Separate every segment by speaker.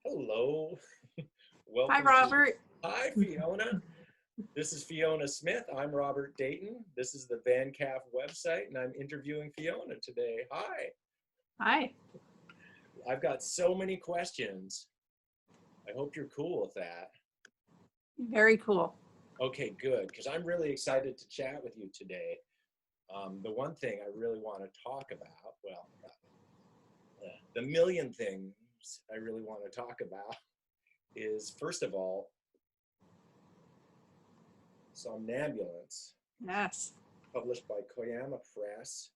Speaker 1: Hello.
Speaker 2: Hi,
Speaker 1: Welcome to.
Speaker 2: Robert.
Speaker 1: Hi, Fiona. This is Fiona Smith. I'm Robert Dayton. This is the VanCAF website, and I'm interviewing Fiona today. Hi.
Speaker 2: Hi.
Speaker 1: I've got so many questions. I hope you're cool with that.
Speaker 2: Very cool.
Speaker 1: Okay, good, because I'm really excited to chat with you today. The one thing I really want to talk about, well, the million things I really want to talk about is, first of all, Somnambulance,
Speaker 2: Yes.
Speaker 1: published by Koyama Press.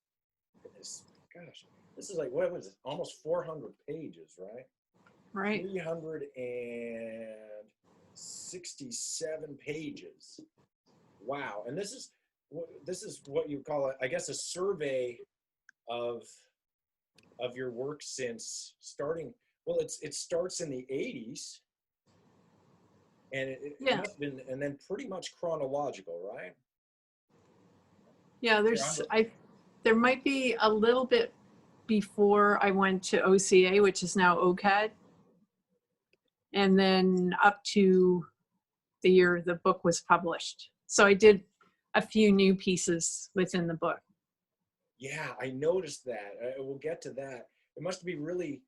Speaker 1: Gosh, this is like, what was it? Almost 400 pages, right?
Speaker 2: Right.
Speaker 1: 367 pages. Wow. And this is what you call, I guess, a survey of your work since starting. Well, it starts in the 80s, and it
Speaker 2: Yeah.
Speaker 1: must have been, and then pretty much chronological, right?
Speaker 2: Yeah. There might be a little bit before I went to OCA, which is now OCAD, and then up to the year the book was published. So I did a few new pieces within the book.
Speaker 1: Yeah, I noticed that. We'll get to that. It must be really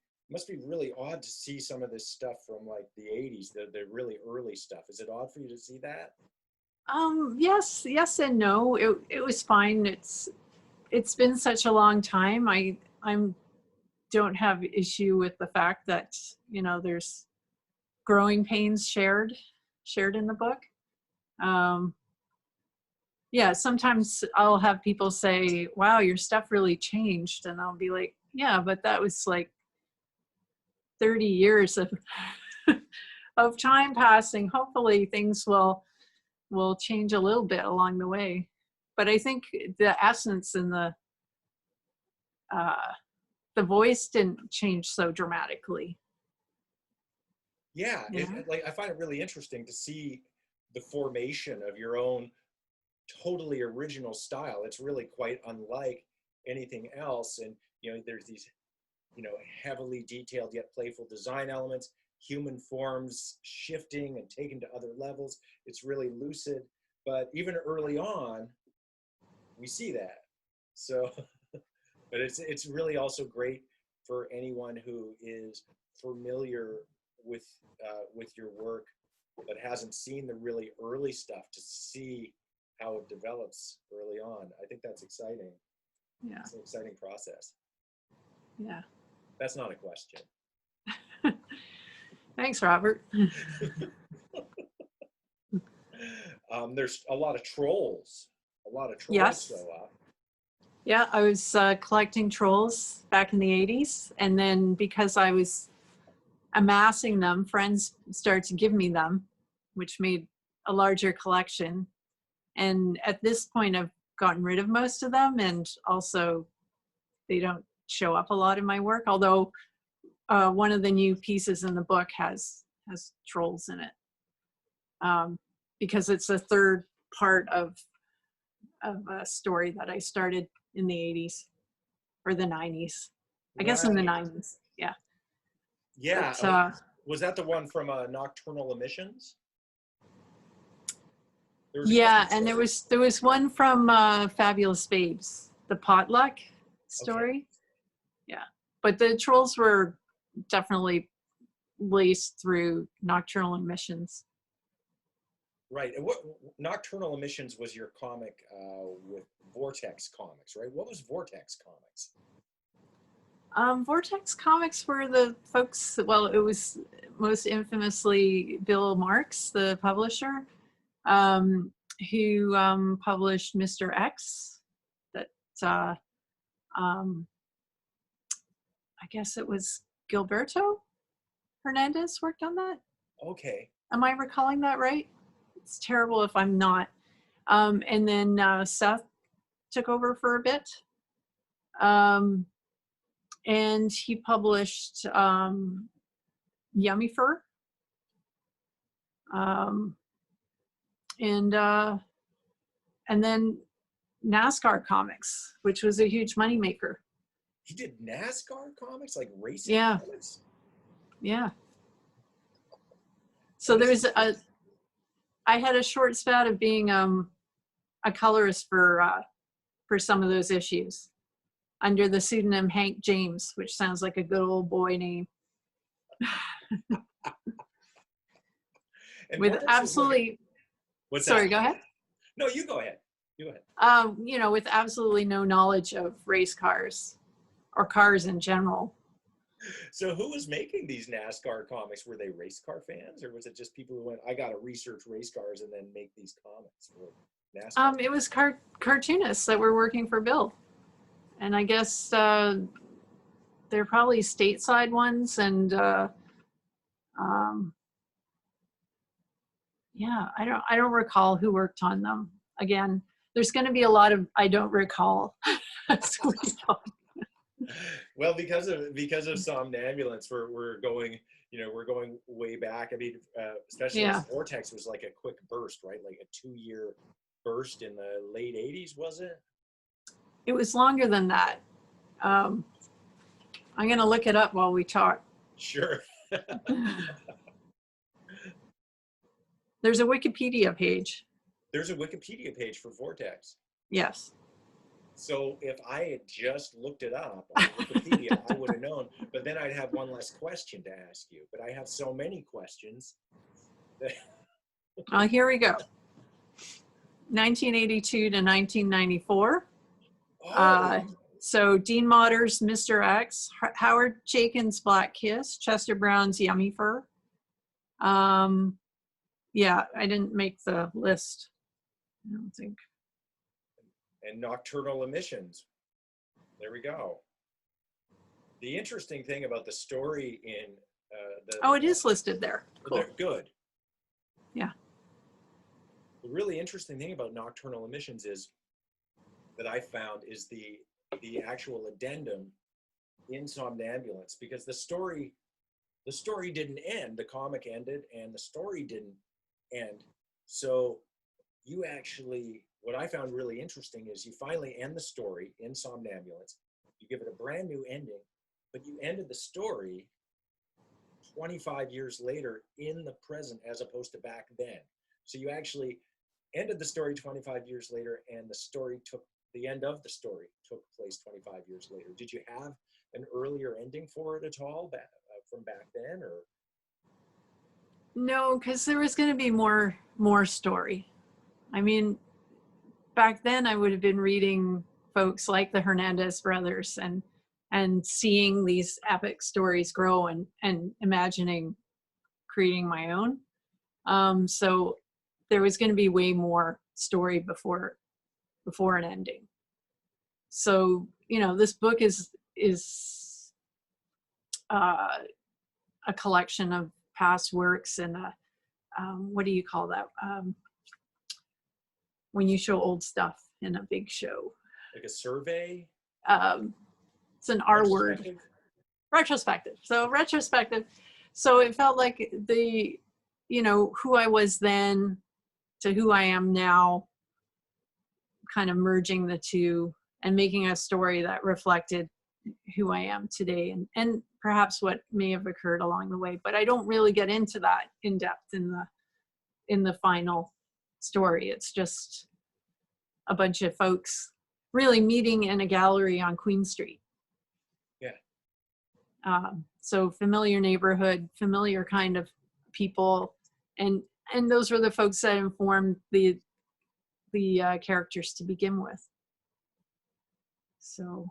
Speaker 1: odd to see some of this stuff from like the 80s, the really early stuff. Is it odd for you to see that?
Speaker 2: Yes and no. It was fine. It's been such a long time. I'm don't have issue with the fact that, there's growing pains shared in the book. Yeah, sometimes I'll have people say, wow, your stuff really changed. And I'll be like, yeah, but that was like 30 years of of time passing. Hopefully things will change a little bit along the way. But I think the essence and the voice didn't change so dramatically.
Speaker 1: Yeah,
Speaker 2: Yeah.
Speaker 1: like I find it really interesting to see the formation of your own totally original style. It's really quite unlike anything else. And there's these heavily detailed yet playful design elements, human forms shifting and taken to other levels. It's really lucid, but even early on we see that. So but it's really also great for anyone who is familiar with your work but hasn't seen the really early stuff to see how it develops early on. I think that's exciting.
Speaker 2: Yeah.
Speaker 1: It's an exciting process.
Speaker 2: Yeah.
Speaker 1: That's not a question.
Speaker 2: Thanks, Robert.
Speaker 1: There's a lot of trolls.
Speaker 2: Yes.
Speaker 1: Show up.
Speaker 2: Yeah, I was collecting trolls back in the 80s. And then because I was amassing them, friends started to give me them, which made a larger collection. And at this point, I've gotten rid of most of them. And also, they don't show up a lot in my work. Although one of the new pieces in the book has trolls in it. Because it's the third part of a story that I started in the 80s or the 90s. I guess in the 90s. Yeah.
Speaker 1: Yeah.
Speaker 2: But,
Speaker 1: was that the one from Nocturnal Emissions?
Speaker 2: Yeah, and there was one from Fabulous Babes, the potluck story. Okay. Yeah, but the trolls were definitely laced through Nocturnal Emissions.
Speaker 1: Right. And what Nocturnal Emissions was your comic with Vortex Comics, right? What was Vortex Comics?
Speaker 2: Vortex Comics were the folks, well, it was most infamously Bill Marks, the publisher, who published Mr. X, that I guess it was Gilberto Hernandez worked on that.
Speaker 1: Okay.
Speaker 2: Am I recalling that right? It's terrible if I'm not. And then Seth took over for a bit. And he published Yummy Fur. And then NASCAR Comics, which was a huge moneymaker.
Speaker 1: He did NASCAR comics, like racing
Speaker 2: yeah.
Speaker 1: comics?
Speaker 2: Yeah. So I had a short spat of being a colorist for some of those issues under the pseudonym Hank James, which sounds like a good old boy name.
Speaker 1: And
Speaker 2: With
Speaker 1: Vortex was
Speaker 2: absolutely,
Speaker 1: what's
Speaker 2: sorry,
Speaker 1: that?
Speaker 2: go ahead.
Speaker 1: No, you go ahead. You go ahead.
Speaker 2: You know, with absolutely no knowledge of race cars or cars in general.
Speaker 1: So who was making these NASCAR comics? Were they race car fans, or was it just people who went, I got to research race cars and then make these comics for NASCAR?
Speaker 2: It was cartoonists that were working for Bill. And I guess they're probably stateside ones. And yeah, I don't recall who worked on them. Again, there's going to be a lot of I don't recall.
Speaker 1: Well, because of somnambulance, we're going, we're going way back. I mean, especially
Speaker 2: Yeah.
Speaker 1: as Vortex was like a quick burst, right? Like a 2-year burst in the late 80s, was it?
Speaker 2: It was longer than that. I'm going to look it up while we talk.
Speaker 1: Sure.
Speaker 2: There's a Wikipedia page.
Speaker 1: There's a Wikipedia page for Vortex.
Speaker 2: Yes.
Speaker 1: So if I had just looked it up on Wikipedia, I would have known. But then I'd have one less question to ask you. But I have so many questions.
Speaker 2: Here we go. 1982 to 1994.
Speaker 1: Oh.
Speaker 2: So Dean Motter's Mr. X, Howard Chaykin's Black Kiss, Chester Brown's Yummy Fur. Yeah, I didn't make the list. I don't think.
Speaker 1: And Nocturnal Emissions. There we go. The interesting thing about the story in
Speaker 2: it is listed there. Cool.
Speaker 1: Good.
Speaker 2: Yeah.
Speaker 1: The really interesting thing about Nocturnal Emissions is that I found is the actual addendum in Somnambulance, because the story didn't end. The comic ended and the story didn't end. So you actually, what I found really interesting is you finally end the story in Somnambulance. You give it a brand new ending, but you ended the story 25 years later in the present as opposed to back then. So you actually ended the story 25 years later, and the end of the story took place 25 years later. Did you have an earlier ending for it at all from back then, or?
Speaker 2: No, because there was going to be more story. I mean, back then I would have been reading folks like the Hernandez brothers and seeing these epic stories grow and imagining creating my own. So there was going to be way more story before an ending. So, this book is a collection of past works and what do you call that? When you show old stuff in a big show.
Speaker 1: Like a survey?
Speaker 2: It's an R word. Retrospective. So retrospective. So it felt like who I was then to who I am now, kind of merging the two and making a story that reflected who I am today and perhaps what may have occurred along the way. But I don't really get into that in depth in the final story. It's just a bunch of folks really meeting in a gallery on Queen Street.
Speaker 1: Yeah.
Speaker 2: So familiar neighborhood, familiar kind of people, and those were the folks that informed the characters to begin with. So,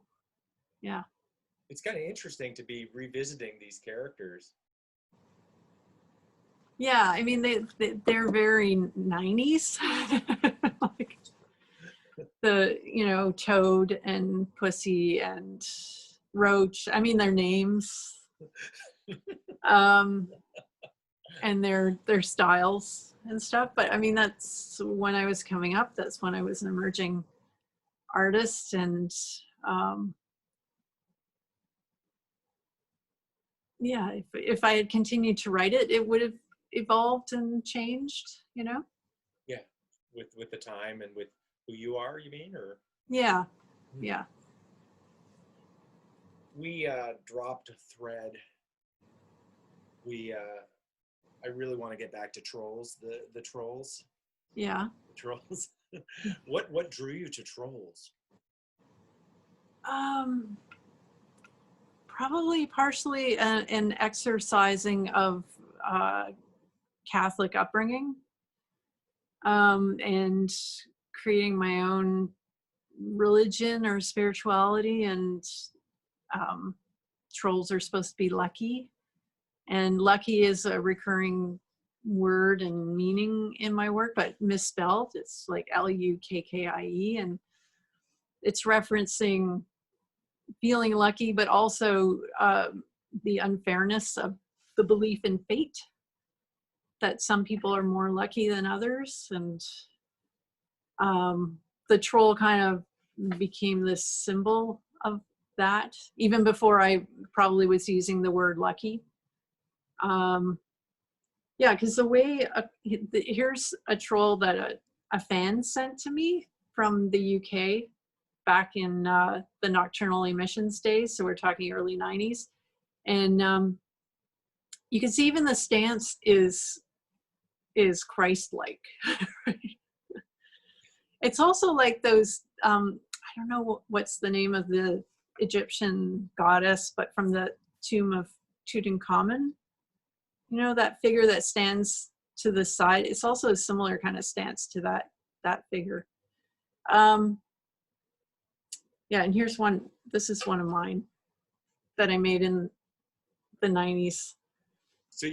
Speaker 2: yeah.
Speaker 1: It's kind of interesting to be revisiting these characters.
Speaker 2: Yeah, I mean they're very 90s. Like the Toad and Pussy and Roach. I mean their names, and their styles and stuff. But I mean that's when I was coming up. That's when I was an emerging artist, and yeah, if I had continued to write it, it would have evolved and changed,
Speaker 1: Yeah, with the time and with who you are, you mean, or?
Speaker 2: Yeah.
Speaker 1: We dropped a thread. We I really want to get back to trolls, the trolls.
Speaker 2: Yeah.
Speaker 1: The trolls. What drew you to trolls?
Speaker 2: Probably partially an exercising of Catholic upbringing, and creating my own religion or spirituality, and trolls are supposed to be lucky, and lucky is a recurring word and meaning in my work, but misspelled. It's like Lukkie, and it's referencing feeling lucky, but also the unfairness of the belief in fate, that some people are more lucky than others. And the troll kind of became this symbol of that, even before I probably was using the word lucky. Yeah, because the way, here's a troll that a fan sent to me from the UK back in the nocturnal emissions days. So we're talking early 90s. And you can see even the stance is Christ-like. It's also like those, I don't know what's the name of the Egyptian goddess, but from the tomb of Tutankhamun, you know, that figure that stands to the side. It's also a similar kind of stance to that figure. Yeah, and here's one. This is one of mine that I made in the 90s.
Speaker 1: So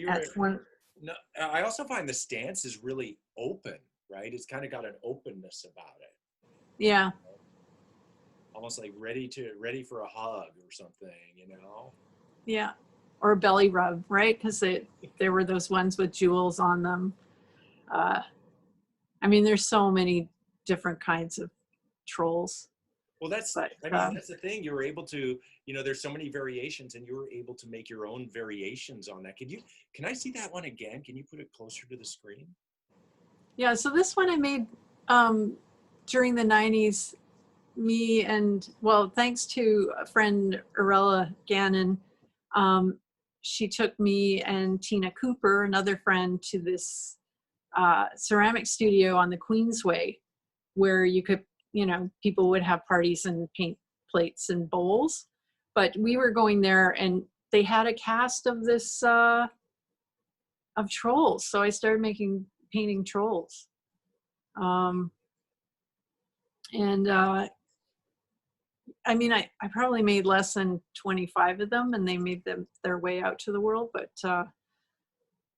Speaker 1: no, I also find the stance is really open, right? It's kind of got an openness about it.
Speaker 2: Yeah.
Speaker 1: Almost like ready for a hug or something, you know?
Speaker 2: Yeah. Or a belly rub, right? Because there were those ones with jewels on them. I mean, there's so many different kinds of trolls.
Speaker 1: Well, that's the thing. You were able to, you know, there's so many variations, and you were able to make your own variations on that. Can I see that one again? Can you put it closer to the screen?
Speaker 2: Yeah, so this one I made during the 90s. Me and, well, thanks to a friend, Arella Gannon, she took me and Tina Cooper, another friend, to this ceramic studio on the Queensway, where you could, you know, people would have parties and paint plates and bowls. But we were going there, and they had a cast of this of trolls. So I started painting trolls, and I mean, I probably made less than 25 of them, and they made their way out to the world. But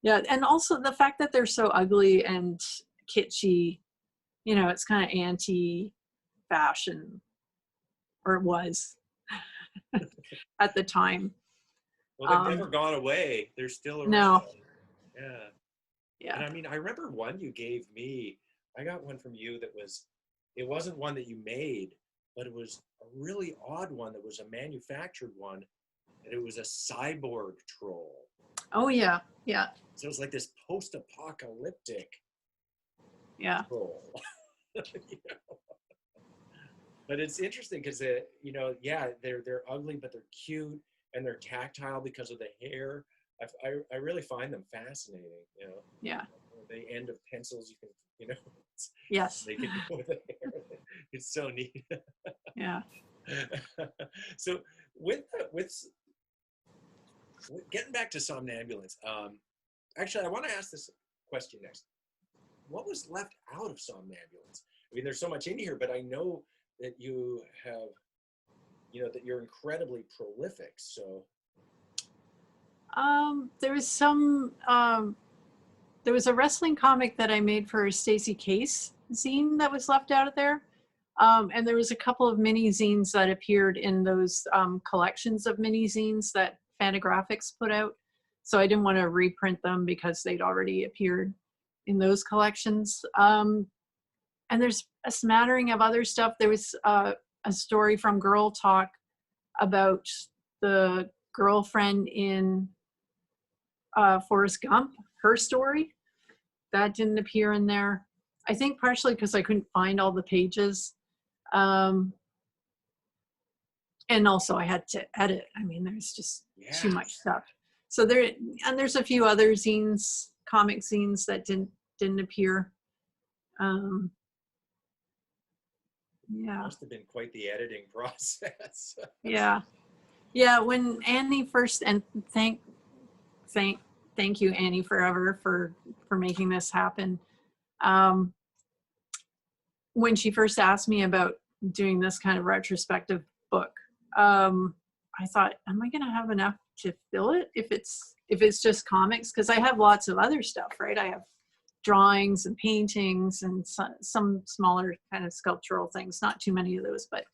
Speaker 2: yeah, and also the fact that they're so ugly and kitschy, you know, it's kind of anti-fashion, or it was at the time.
Speaker 1: Well, they've never gone away. They're still around.
Speaker 2: No.
Speaker 1: Yeah.
Speaker 2: Yeah.
Speaker 1: And I mean, I remember one you gave me. I got one from you it wasn't one that you made, but it was a really odd one that was a manufactured one, and it was a cyborg troll.
Speaker 2: Oh, yeah. Yeah.
Speaker 1: So it was like this post-apocalyptic troll. You know? But it's interesting because, you know, yeah, they're ugly, but they're cute, and they're tactile because of the hair. I really find them fascinating, you know.
Speaker 2: Yeah.
Speaker 1: The end of pencils, you can, you know.
Speaker 2: Yes.
Speaker 1: They can do with the hair. It's so neat.
Speaker 2: Yeah.
Speaker 1: So with getting back to somnambulance, actually, I want to ask this question next. What was left out of somnambulance? I mean, there's so much in here, but I know that you have, you know, that you're incredibly prolific. So
Speaker 2: there was a wrestling comic that I made for Stacey Case zine that was left out of there. And there was a couple of mini zines that appeared in those collections of mini zines that Fantagraphics put out. So I didn't want to reprint them because they'd already appeared in those collections. And there's a smattering of other stuff. There was a story from Girl Talk about the girlfriend in Forrest Gump, her story. That didn't appear in there. I think partially because I couldn't find all the pages. And also I had to edit. I mean, there's just too much stuff. So there's a few other zines comic zines that didn't appear. Yeah.
Speaker 1: Must have been quite the editing process.
Speaker 2: Yeah. Yeah. When Annie first, and thank you, Annie, forever for making this happen. When she first asked me about doing this kind of retrospective book, I thought, am I going to have enough to fill it if it's just comics? Because I have lots of other stuff, right? I have drawings and paintings and some smaller kind of sculptural things, not too many of those, but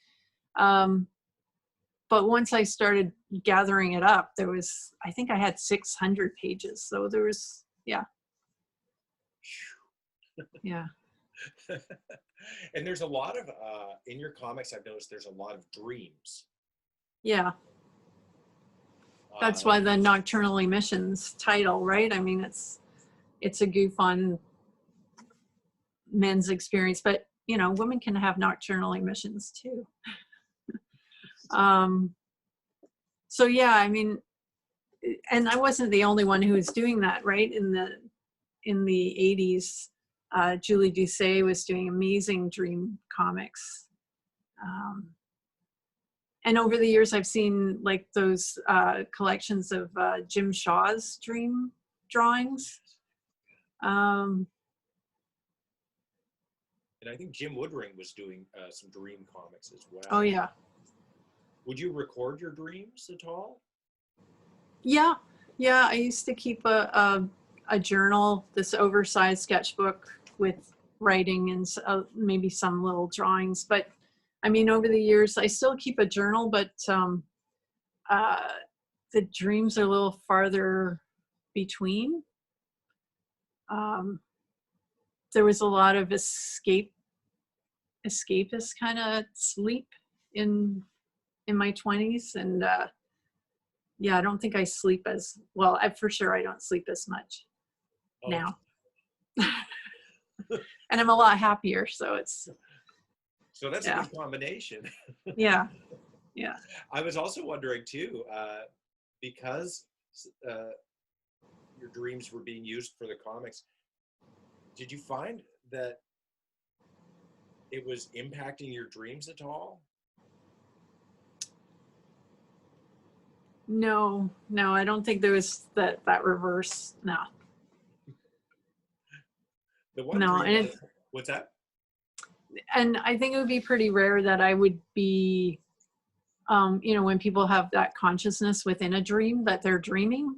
Speaker 2: once I started gathering it up, I think I had 600 pages. So there was, yeah. Yeah.
Speaker 1: And there's a lot of, in your comics, I've noticed there's a lot of dreams.
Speaker 2: Yeah. That's why the Nocturnal Emissions title, right? I mean, it's a goof on men's experience, but you know, women can have nocturnal emissions too. So yeah, I mean, and I wasn't the only one who was doing that, right? In the 80s, Julie Doucet was doing amazing dream comics. And over the years, I've seen like those collections of Jim Shaw's dream drawings.
Speaker 1: And I think Jim Woodring was doing some dream comics as well.
Speaker 2: Oh yeah.
Speaker 1: Would you record your dreams at all?
Speaker 2: Yeah. Yeah, I used to keep a journal, this oversized sketchbook with writing and maybe some little drawings. But I mean, over the years, I still keep a journal, but the dreams are a little farther between. There was a lot of escapist kind of sleep in my 20s, and yeah, I don't think I sleep as well. For sure, I don't sleep as much now. And I'm a lot happier, so it's.
Speaker 1: So that's a good combination.
Speaker 2: Yeah, yeah.
Speaker 1: I was also wondering too, because your dreams were being used for the comics, did you find that it was impacting your dreams at all?
Speaker 2: No, I don't think there was that reverse. No.
Speaker 1: The one
Speaker 2: no,
Speaker 1: dream what's that?
Speaker 2: And I think it would be pretty rare that I would be, you know, when people have that consciousness within a dream that they're dreaming.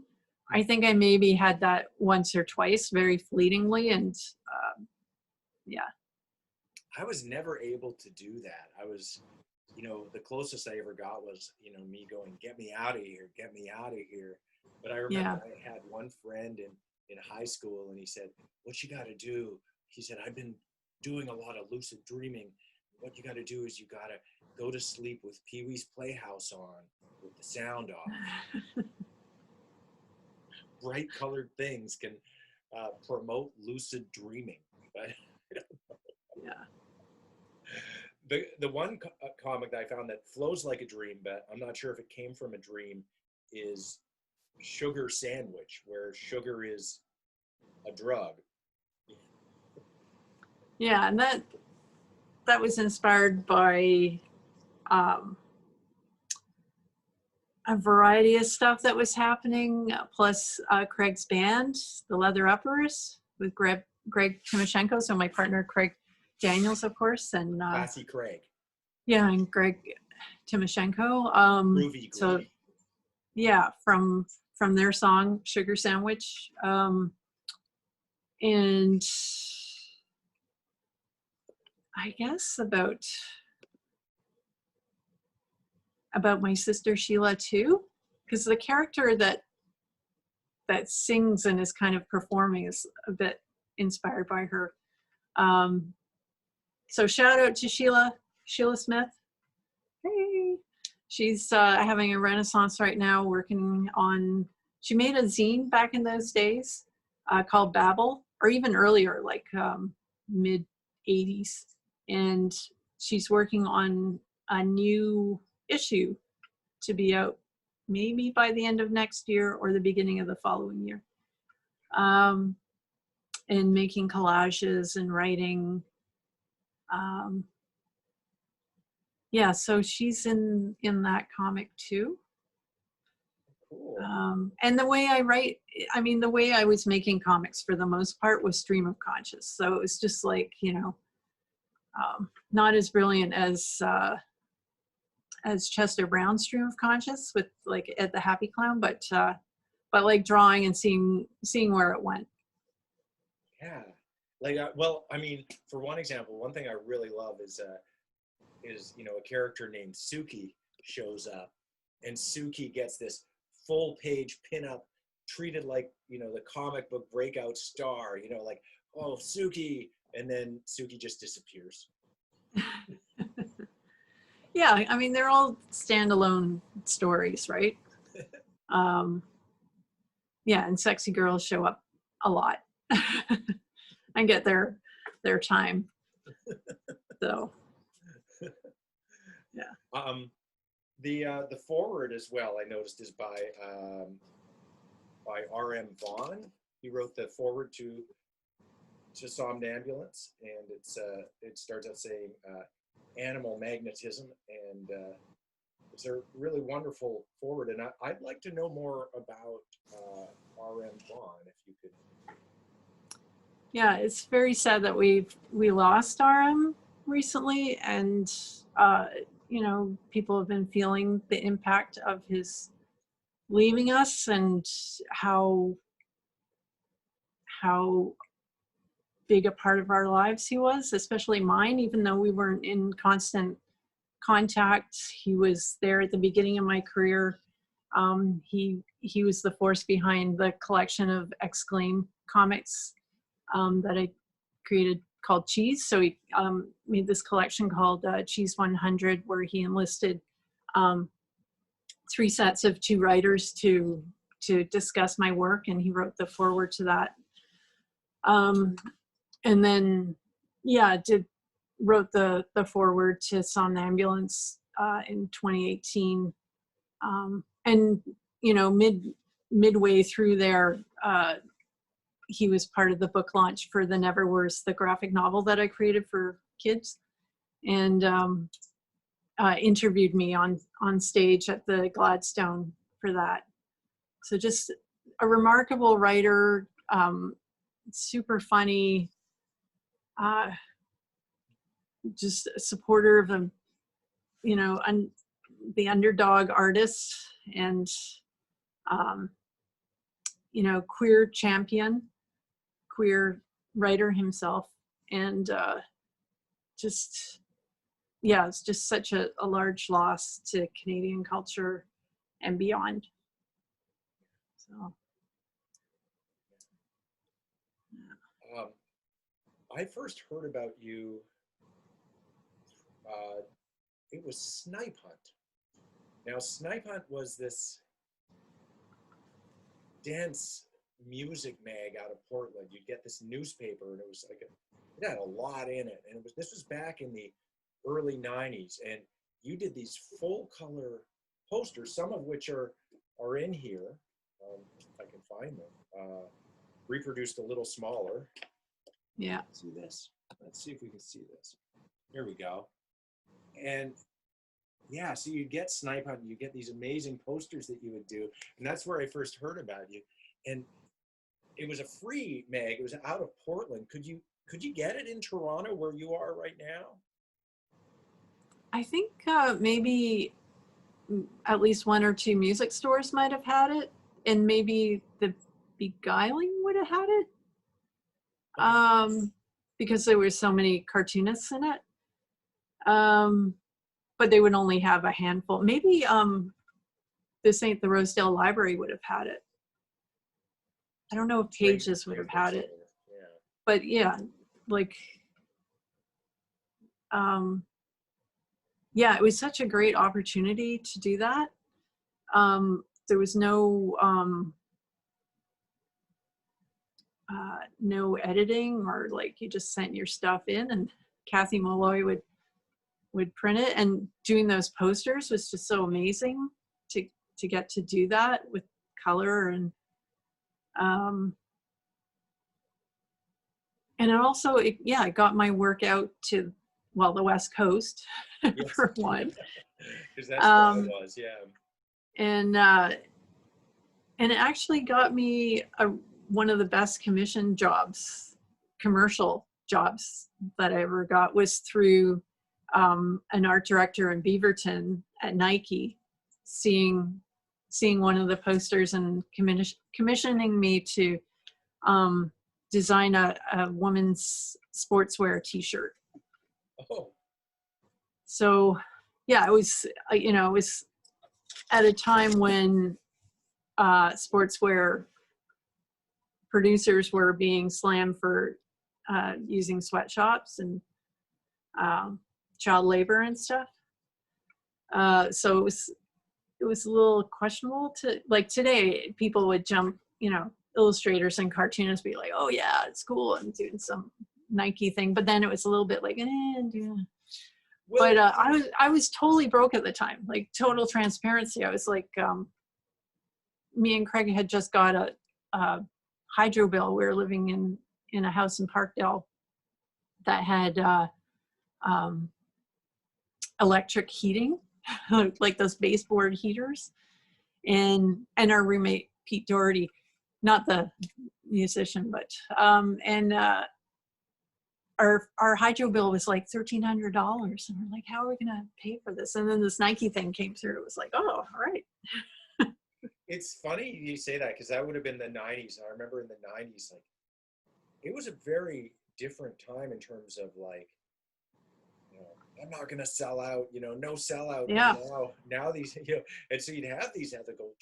Speaker 2: I think I maybe had that once or twice, very fleetingly, and yeah.
Speaker 1: I was never able to do that. I was, you know, the closest I ever got was, you know, me going, "Get me out of here, get me out of here." But I remember I had one friend in high school, and he said, "What you got to do?" He said, "I've been doing a lot of lucid dreaming. What you got to do is you got to go to sleep with Pee-wee's Playhouse on, with the sound off." Bright colored things can promote lucid dreaming, but I don't know.
Speaker 2: Yeah.
Speaker 1: The one comic that I found that flows like a dream, but I'm not sure if it came from a dream, is Sugar Sandwich, where sugar is a drug.
Speaker 2: Yeah, and that was inspired by a variety of stuff that was happening, plus Craig's band, the Leather Uppers, with Greg Timoshenko, so my partner Craig Daniels, of course, and
Speaker 1: Classy Craig.
Speaker 2: Yeah, and Greg Timoshenko.
Speaker 1: Groovy.
Speaker 2: So yeah, from their song Sugar Sandwich, and I guess about my sister Sheila too, because the character that sings and is kind of performing is a bit inspired by her. So shout out to Sheila Smyth. Hey, she's having a renaissance right now, working on. She made a zine back in those days called Babel, or even earlier, like mid 80s, and she's working on a new issue to be out maybe by the end of next year or the beginning of the following year. and making collages and writing. Yeah, so she's in that comic too.
Speaker 1: Cool.
Speaker 2: And the way I write, I mean, the way I was making comics for the most part was stream of conscious. So it was just like, you know, not as brilliant as Chester Brown's stream of conscious with like at the Happy Clown, but like drawing and seeing where it went.
Speaker 1: Yeah. Like, well, I mean, for one example, one thing I really love is you know, a character named Suki shows up, and Suki gets this full page pinup, treated like, you know, the comic book breakout star, you know, like, oh, Suki, and then Suki just disappears.
Speaker 2: Yeah, I mean, they're all standalone stories, right? Yeah, and sexy girls show up a lot and get their time. So, yeah.
Speaker 1: The forward as well, I noticed, is by R.M. Vaughan. He wrote the forward to Somnambulance, and it starts out saying animal magnetism, and it's a really wonderful forward. And I'd like to know more about R.M. Vaughan, if you could.
Speaker 2: Yeah, it's very sad that we lost RM recently, and you know, people have been feeling the impact of his leaving us, and how big a part of our lives he was, especially mine. Even though we weren't in constant contact, he was there at the beginning of my career. He was the force behind the collection of Exclaim comics that I created called Cheese. So he made this collection called Cheese 100, where he enlisted 3 sets of 2 writers to discuss my work, and he wrote the foreword to that. And then, yeah, wrote the foreword to Somnambulance in 2018. And, you know, midway through there, he was part of the book launch for The Neverwers, the graphic novel that I created for kids, and interviewed me on stage at the Gladstone for that. So just a remarkable writer, super funny, just a supporter of the, you know, the underdog artist, and you know, queer champion, queer writer himself, and just, yeah, it's just such a large loss to Canadian culture and beyond. So
Speaker 1: I first heard about you, it was Snipe Hunt. Now, Snipe Hunt was this dance music mag out of Portland. You'd get this newspaper, and it was like it had a lot in it, and this was back in the early 90s, and you did these full color posters, some of which are in here. If I can find them. Reproduced a little smaller.
Speaker 2: yeah.
Speaker 1: See this? Let's see if we can see this. Here we go. And yeah, so you get Snipe Hunt, you get these amazing posters that you would do, and that's where I first heard about you. And it was a free mag. It was out of Portland. Could you get it in Toronto, where you are right now?
Speaker 2: I think maybe at least 1 or 2 music stores might have had it, and maybe the Beguiling would have had it, because there were so many cartoonists in it. But they would only have a handful. Maybe This Ain't the Rosedale Library would have had it. I don't know if Pages would have had it.
Speaker 1: Yeah.
Speaker 2: But yeah, like, yeah, it was such a great opportunity to do that. There was no editing, or like you just sent your stuff in, and Kathy Malloy would print it. And doing those posters was just so amazing to get to do that with color, and And it also, it got my work out to, well, the West Coast
Speaker 1: Yes.
Speaker 2: for one.
Speaker 1: Because that's where I was, yeah.
Speaker 2: And it actually got me one of the best commercial jobs that I ever got was through an art director in Beaverton at Nike, seeing one of the posters and commissioning me to design a woman's sportswear t-shirt.
Speaker 1: Oh.
Speaker 2: So yeah, it was at a time when sportswear producers were being slammed for using sweatshops and child labor and stuff. So it was a little questionable to, like, today people would jump, illustrators and cartoonists be like, oh yeah, it's cool, and doing some Nike thing. But then it was a little bit like, yeah. Well, but I was totally broke at the time, like total transparency. I was like, me and Craig had just got a hydro bill. We were living in a house in Parkdale that had electric heating, like those baseboard heaters, and our roommate Pete Doherty, not the musician, but our hydro bill was like $1,300, and we're like, how are we gonna pay for this? And then this Nike thing came through. It was like, oh, all right.
Speaker 1: It's funny you say that, because that would have been the 90s. I remember in the 90s, like, it was a very different time in terms of, like, I'm not going to sell out, no sellout.
Speaker 2: Yeah.
Speaker 1: Now these, and so you'd have these ethical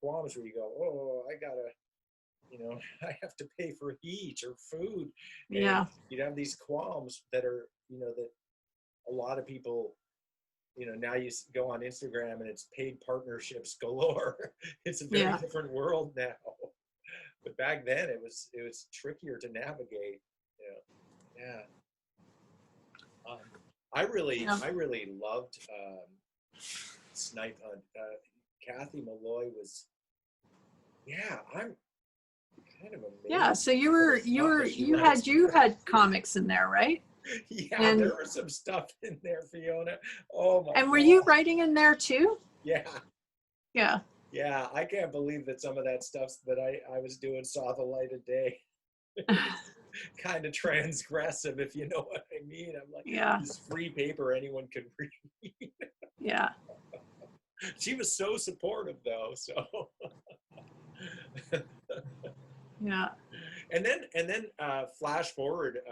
Speaker 1: qualms where you go, oh, I gotta, I have to pay for heat or food. And
Speaker 2: yeah.
Speaker 1: You'd have these qualms that are, that a lot of people, now you go on Instagram and it's paid partnerships galore. It's a very different world now. But back then it was trickier to navigate. Yeah. I really loved Smyth Hunt. Kathy Malloy was, I'm kind of amazed.
Speaker 2: Yeah, so you had comics in there, right?
Speaker 1: Yeah, and there was some stuff in there, Fiona. Oh my!
Speaker 2: And were you writing in there too?
Speaker 1: Yeah.
Speaker 2: Yeah.
Speaker 1: Yeah, I can't believe that some of that stuff that I was doing saw the light of day. Kind of transgressive, if you know what I mean. I'm like, this free paper anyone could read.
Speaker 2: Yeah.
Speaker 1: She was so supportive, though. So.
Speaker 2: Yeah.
Speaker 1: And then flash forward,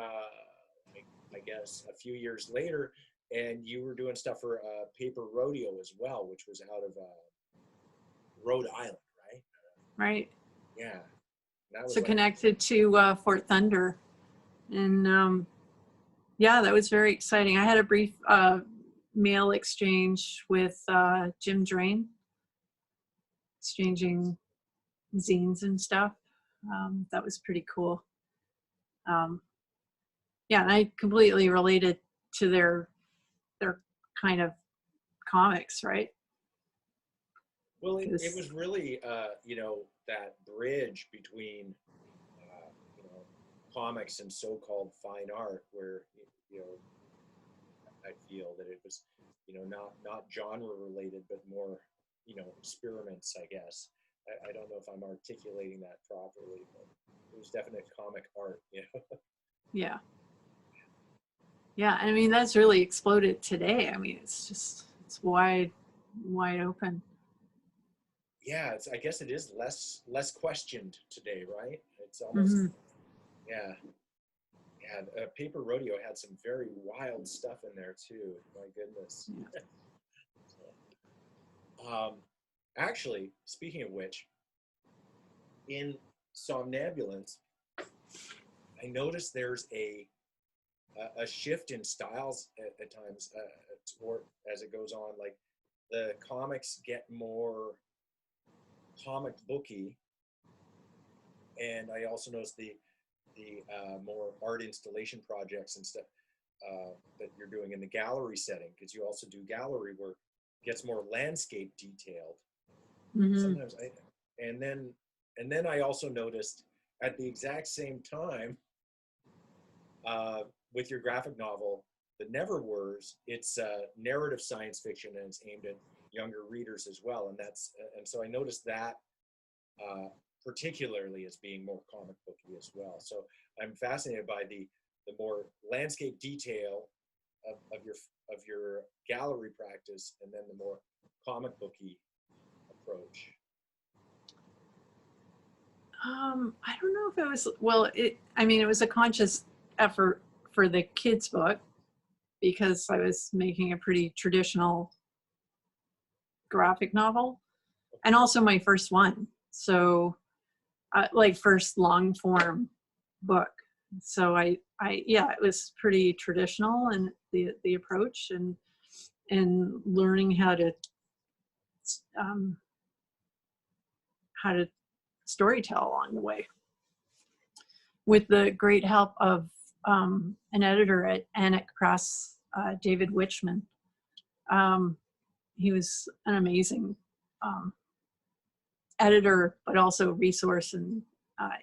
Speaker 1: I guess a few years later, and you were doing stuff for Paper Rodeo as well, which was out of Rhode Island, right?
Speaker 2: Right.
Speaker 1: Yeah. That was
Speaker 2: so connected to Fort Thunder, and that was very exciting. I had a brief mail exchange with Jim Drain, exchanging zines and stuff. That was pretty cool. And I completely related to their kind of comics, right?
Speaker 1: Well, it was really, that bridge between, comics and so-called fine art, where, I feel that it was, not genre related, but more, experiments, I guess. I don't know if I'm articulating that properly, but it was definite comic art,
Speaker 2: Yeah. Yeah, I mean, that's really exploded today. I mean, it's wide open.
Speaker 1: Yeah, I guess it is less questioned today, right? It's almost, yeah. Paper Rodeo had some very wild stuff in there too. My goodness. Yeah. Actually, speaking of which, in Somnambulance, I noticed there's a shift in styles at times, as it goes on. Like, the comics get more comic booky, and I also noticed the more art installation projects and stuff that you're doing in the gallery setting, because you also do gallery work, gets more landscape detailed. Sometimes and then I also noticed at the exact same time with your graphic novel, The Neverwers, it's narrative science fiction, and it's aimed at younger readers as well. And so I noticed that particularly as being more comic booky as well. So I'm fascinated by the more landscape detail of your gallery practice, and then the more comic booky approach.
Speaker 2: I don't know if it was, well, it was a conscious effort for the kids' book, because I was making a pretty traditional graphic novel, and also my first one. So, like first long form book. So yeah, it was pretty traditional, and the approach, and learning how to storytell along the way, with the great help of an editor at Annick Press, David Wichman. He was an amazing editor, but also resource and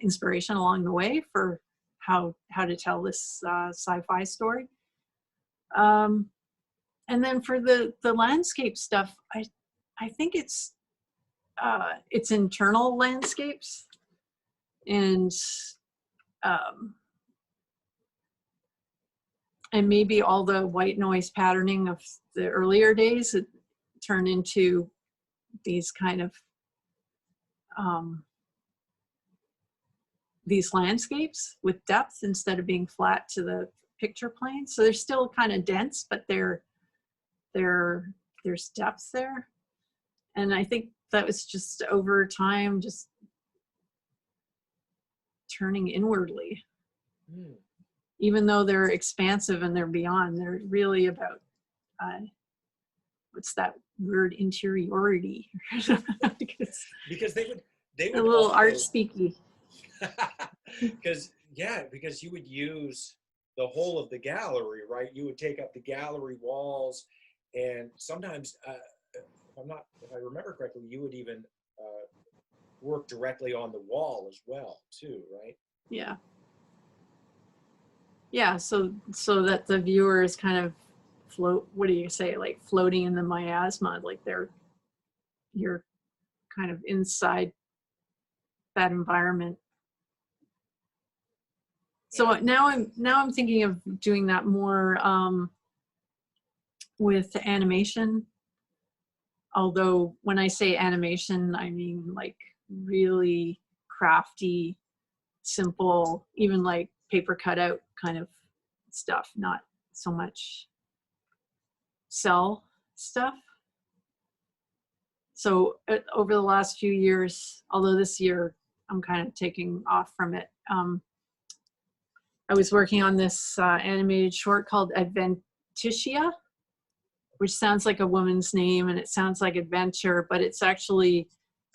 Speaker 2: inspiration along the way for how to tell this sci-fi story. And then for the landscape stuff, I think it's internal landscapes, and maybe all the white noise patterning of the earlier days, it turned into these kind of these landscapes with depth instead of being flat to the picture plane. So they're still kind of dense, but there's depth there. And I think that was just over time, just turning inwardly. Mm. Even though they're expansive and they're beyond, they're really about, what's that word, interiority?
Speaker 1: because they would
Speaker 2: a little also, art speaky.
Speaker 1: because you would use the whole of the gallery, right? You would take up the gallery walls, and sometimes, if I remember correctly, you would even work directly on the wall as well, too, right?
Speaker 2: Yeah. Yeah, so that the viewer is kind of what do you say, like floating in the miasma, like you're kind of inside that environment. So now I'm thinking of doing that more with animation. Although when I say animation, I mean like really crafty, simple, even like paper cutout kind of stuff, not so much cell stuff. So over the last few years, although this year I'm kind of taking off from it, I was working on this animated short called Adventitia, which sounds like a woman's name and it sounds like adventure, but it's actually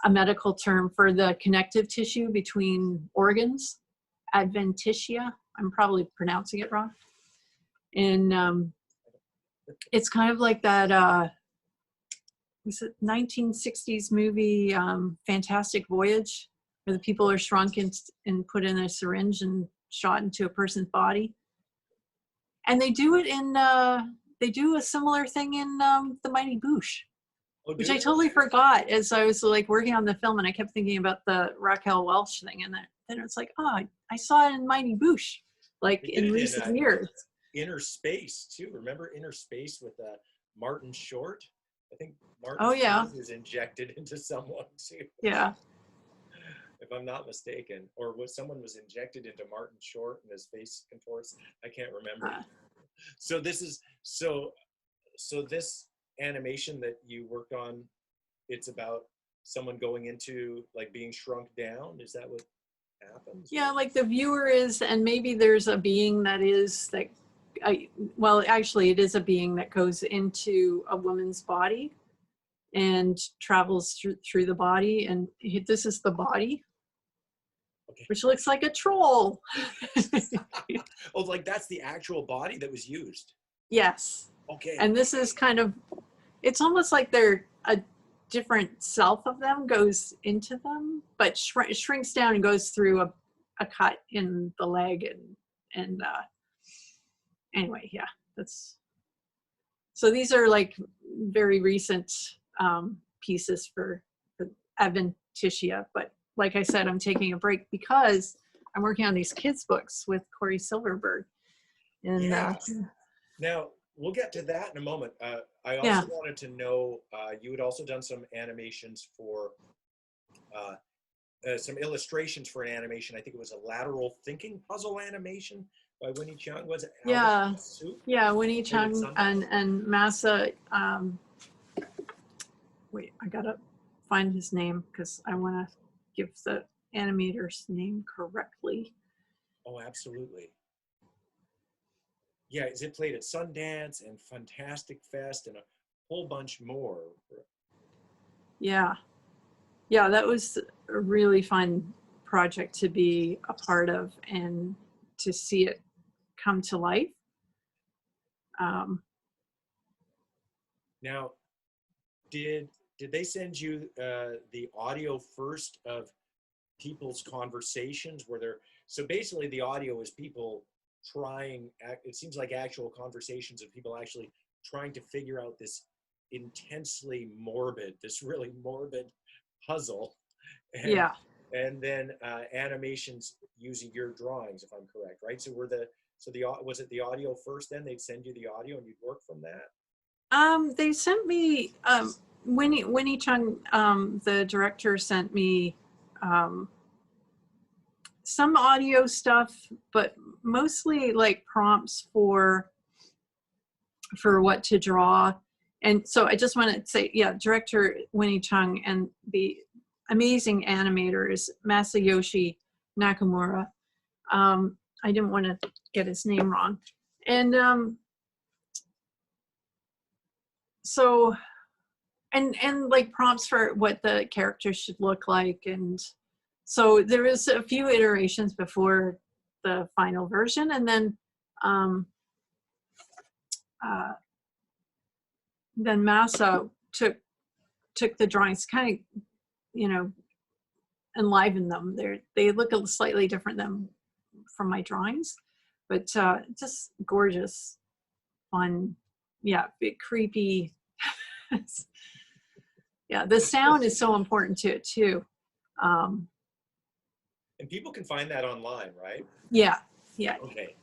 Speaker 2: a medical term for the connective tissue between organs. Adventitia, I'm probably pronouncing it wrong. And it's kind of like that, was it 1960s movie, Fantastic Voyage, where the people are shrunk and put in a syringe and shot into a person's body. And they do it in, they do a similar thing in The Mighty Boosh, which I totally forgot as I was like working on the film, and I kept thinking about the Raquel Welch thing, and then it's like, oh, I saw it in Mighty Boosh, like in recent years.
Speaker 1: Inner Space too. Remember Inner Space with Martin Short? I think Martin Short was injected into someone too.
Speaker 2: Yeah.
Speaker 1: If I'm not mistaken, or someone was injected into Martin Short and his face contorts. I can't remember. So this is so this animation that you worked on, it's about someone going into like being shrunk down. Is that what happens?
Speaker 2: Yeah, like the viewer is, and maybe there's a being that is that. Well, actually, it is a being that goes into a woman's body and travels through the body, and this is the body, okay, which looks like a troll.
Speaker 1: Oh, like that's the actual body that was used?
Speaker 2: Yes.
Speaker 1: Okay.
Speaker 2: And this is kind of, it's almost like they're a different self of them goes into them, but shrinks down and goes through a cut in the leg, and anyway, yeah, so these are like very recent pieces for Adventitia. But like I said, I'm taking a break because I'm working on these kids books with Corey Silverberg. And
Speaker 1: Yes. Now, we'll get to that in a moment. I also
Speaker 2: yeah,
Speaker 1: wanted to know, you had also done some animations for, some illustrations for an animation. I think it was a lateral thinking puzzle animation by Winnie Chung. Was it
Speaker 2: yeah,
Speaker 1: Albatross Soup?
Speaker 2: yeah, Winnie
Speaker 1: Played at
Speaker 2: Chung
Speaker 1: Sundance?
Speaker 2: and Massa. Wait, I gotta find his name because I want to give the animator's name correctly.
Speaker 1: Oh, absolutely. Yeah, is it played at Sundance and Fantastic Fest and a whole bunch more?
Speaker 2: Yeah, yeah, that was a really fun project to be a part of and to see it come to life.
Speaker 1: Now, did they send you the audio first of people's conversations? Were there, so basically the audio is people trying, it seems like actual conversations of people actually trying to figure out this intensely morbid, this really morbid puzzle, and
Speaker 2: Yeah,
Speaker 1: then animations using your drawings, if I'm correct, right? So was it the audio first, then they'd send you the audio and you'd work from that?
Speaker 2: they sent me Winnie Chung, the director, sent me some audio stuff, but mostly like prompts for what to draw. And so I just want to say, yeah, director Winnie Chung and the amazing animator is Masayoshi Nakamura. I didn't want to get his name wrong. And so, and like prompts for what the characters should look like. And so there was a few iterations before the final version. And then Massa took the drawings, kind of, you know, enliven them. They look a slightly different than from my drawings, but just gorgeous, fun, yeah, bit creepy. Yeah, the sound is so important to it too. Um,
Speaker 1: And people can find that online, right?
Speaker 2: yeah, yeah,
Speaker 1: Okay,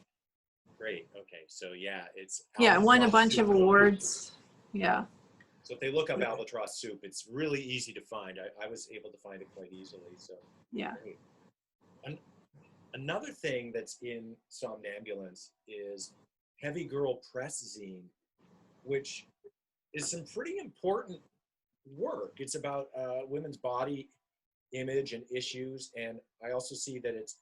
Speaker 1: great. Okay, so yeah, it's
Speaker 2: yeah. Won a
Speaker 1: Albatross
Speaker 2: bunch
Speaker 1: Soup.
Speaker 2: of awards. Yeah,
Speaker 1: So if they look up Albatross Soup, it's really easy to find. I was able to find it quite easily. So
Speaker 2: yeah,
Speaker 1: great. Another thing that's in Somnambulance is Heavy Girl Press Zine, which is some pretty important work. It's about women's body image and issues, and I also see that it's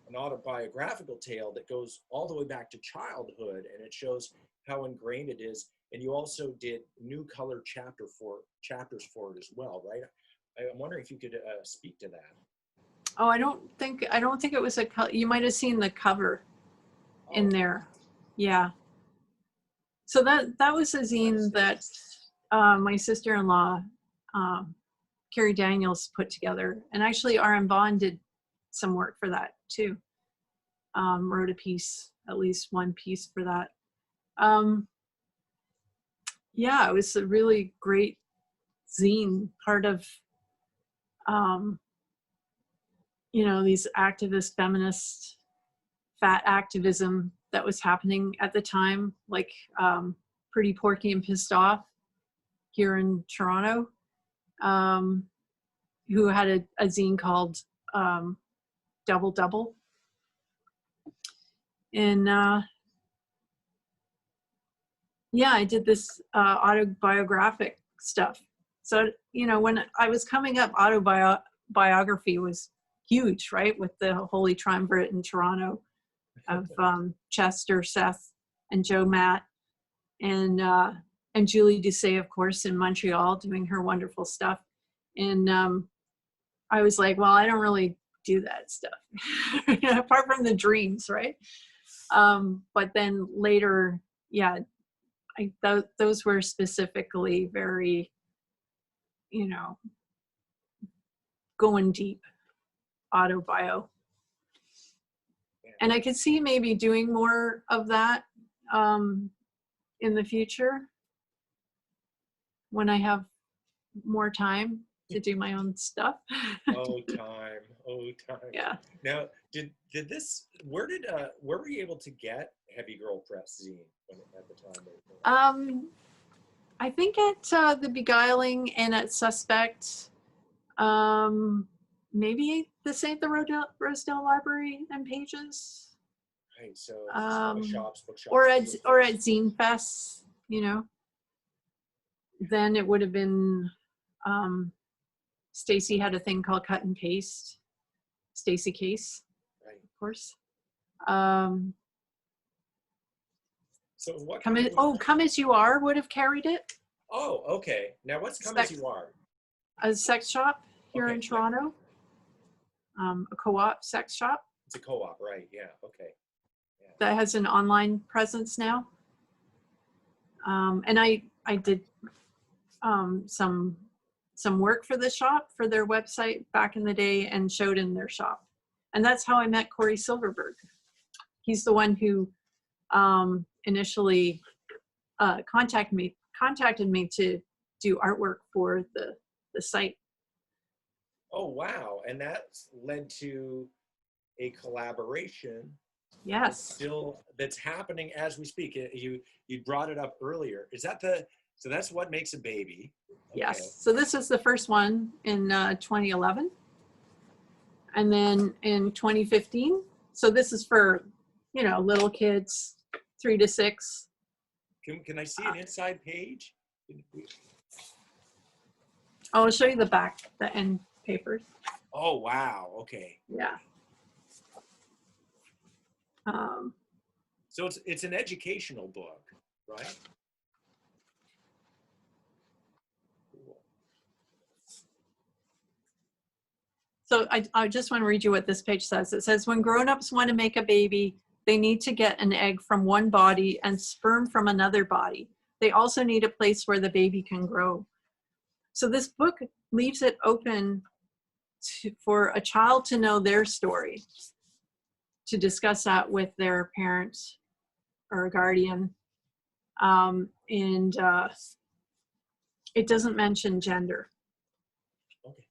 Speaker 1: an autobiographical tale that goes all the way back to childhood, and it shows how ingrained it is. And you also did new color chapters for it as well, right? I'm wondering if you could speak to that.
Speaker 2: Oh, I don't think it was a you might have seen the cover in there. Yeah. So that was a zine that my sister-in-law, Carrie Daniels, put together. And actually R.M. Bond did some work for that too. Wrote a piece, at least one piece for that. Yeah, it was a really great zine, part of you know, these activist feminist fat activism that was happening at the time, like Pretty Porky and Pissed Off here in Toronto, who had a zine called Double Double. And yeah, I did this autobiographic stuff. So, you know, when I was coming up, autobiography was huge, right? With the Holy Triumvirate in Toronto of Chester, Seth, and Joe Matt, and Julie Doucet, of course, in Montreal, doing her wonderful stuff. And I was like, well, I don't really do that stuff, apart from the dreams, right? But then later, yeah, those were specifically very, you know, going deep autobio. And I could see maybe doing more of that in the future when I have more time to do my own stuff.
Speaker 1: Oh, time. Oh, time.
Speaker 2: Yeah.
Speaker 1: Now, did this, where were you able to get Heavy Girl Press zine at the time?
Speaker 2: I think at The Beguiling and at Suspect, maybe the St. the Rosedale Library and Pages.
Speaker 1: Right, so bookshops.
Speaker 2: Or at Zine Fests, you know. Then it would have been, Stacy had a thing called Cut and Paste. Stacy Case,
Speaker 1: right,
Speaker 2: of course.
Speaker 1: So what?
Speaker 2: Come As You Are would have carried it.
Speaker 1: Oh, okay. Now what's Come As You Are?
Speaker 2: A sex shop here in Toronto. A co-op sex shop.
Speaker 1: It's a co-op, right? Yeah. Okay. Yeah.
Speaker 2: That has an online presence now. And I did some work for the shop, for their website back in the day, and showed in their shop. And that's how I met Corey Silverberg. He's the one who initially contacted me to do artwork for the site.
Speaker 1: Oh, wow. And that's led to a collaboration.
Speaker 2: Yes.
Speaker 1: That's happening as we speak. You brought it up earlier. Is that so that's What Makes a Baby? Okay.
Speaker 2: Yes. So this is the first one in 2011. And then in 2015, so this is for, little kids, 3 to 6.
Speaker 1: Can I see an inside page?
Speaker 2: I'll show you the back, the end papers.
Speaker 1: Oh, wow. Okay.
Speaker 2: Yeah.
Speaker 1: So it's an educational book, right? Cool.
Speaker 2: So I just want to read you what this page says. It says, when grown-ups want to make a baby, they need to get an egg from one body and sperm from another body. They also need a place where the baby can grow. So this book leaves it open for a child to know their story, to discuss that with their parents or a guardian. And it doesn't mention gender.
Speaker 1: Okay.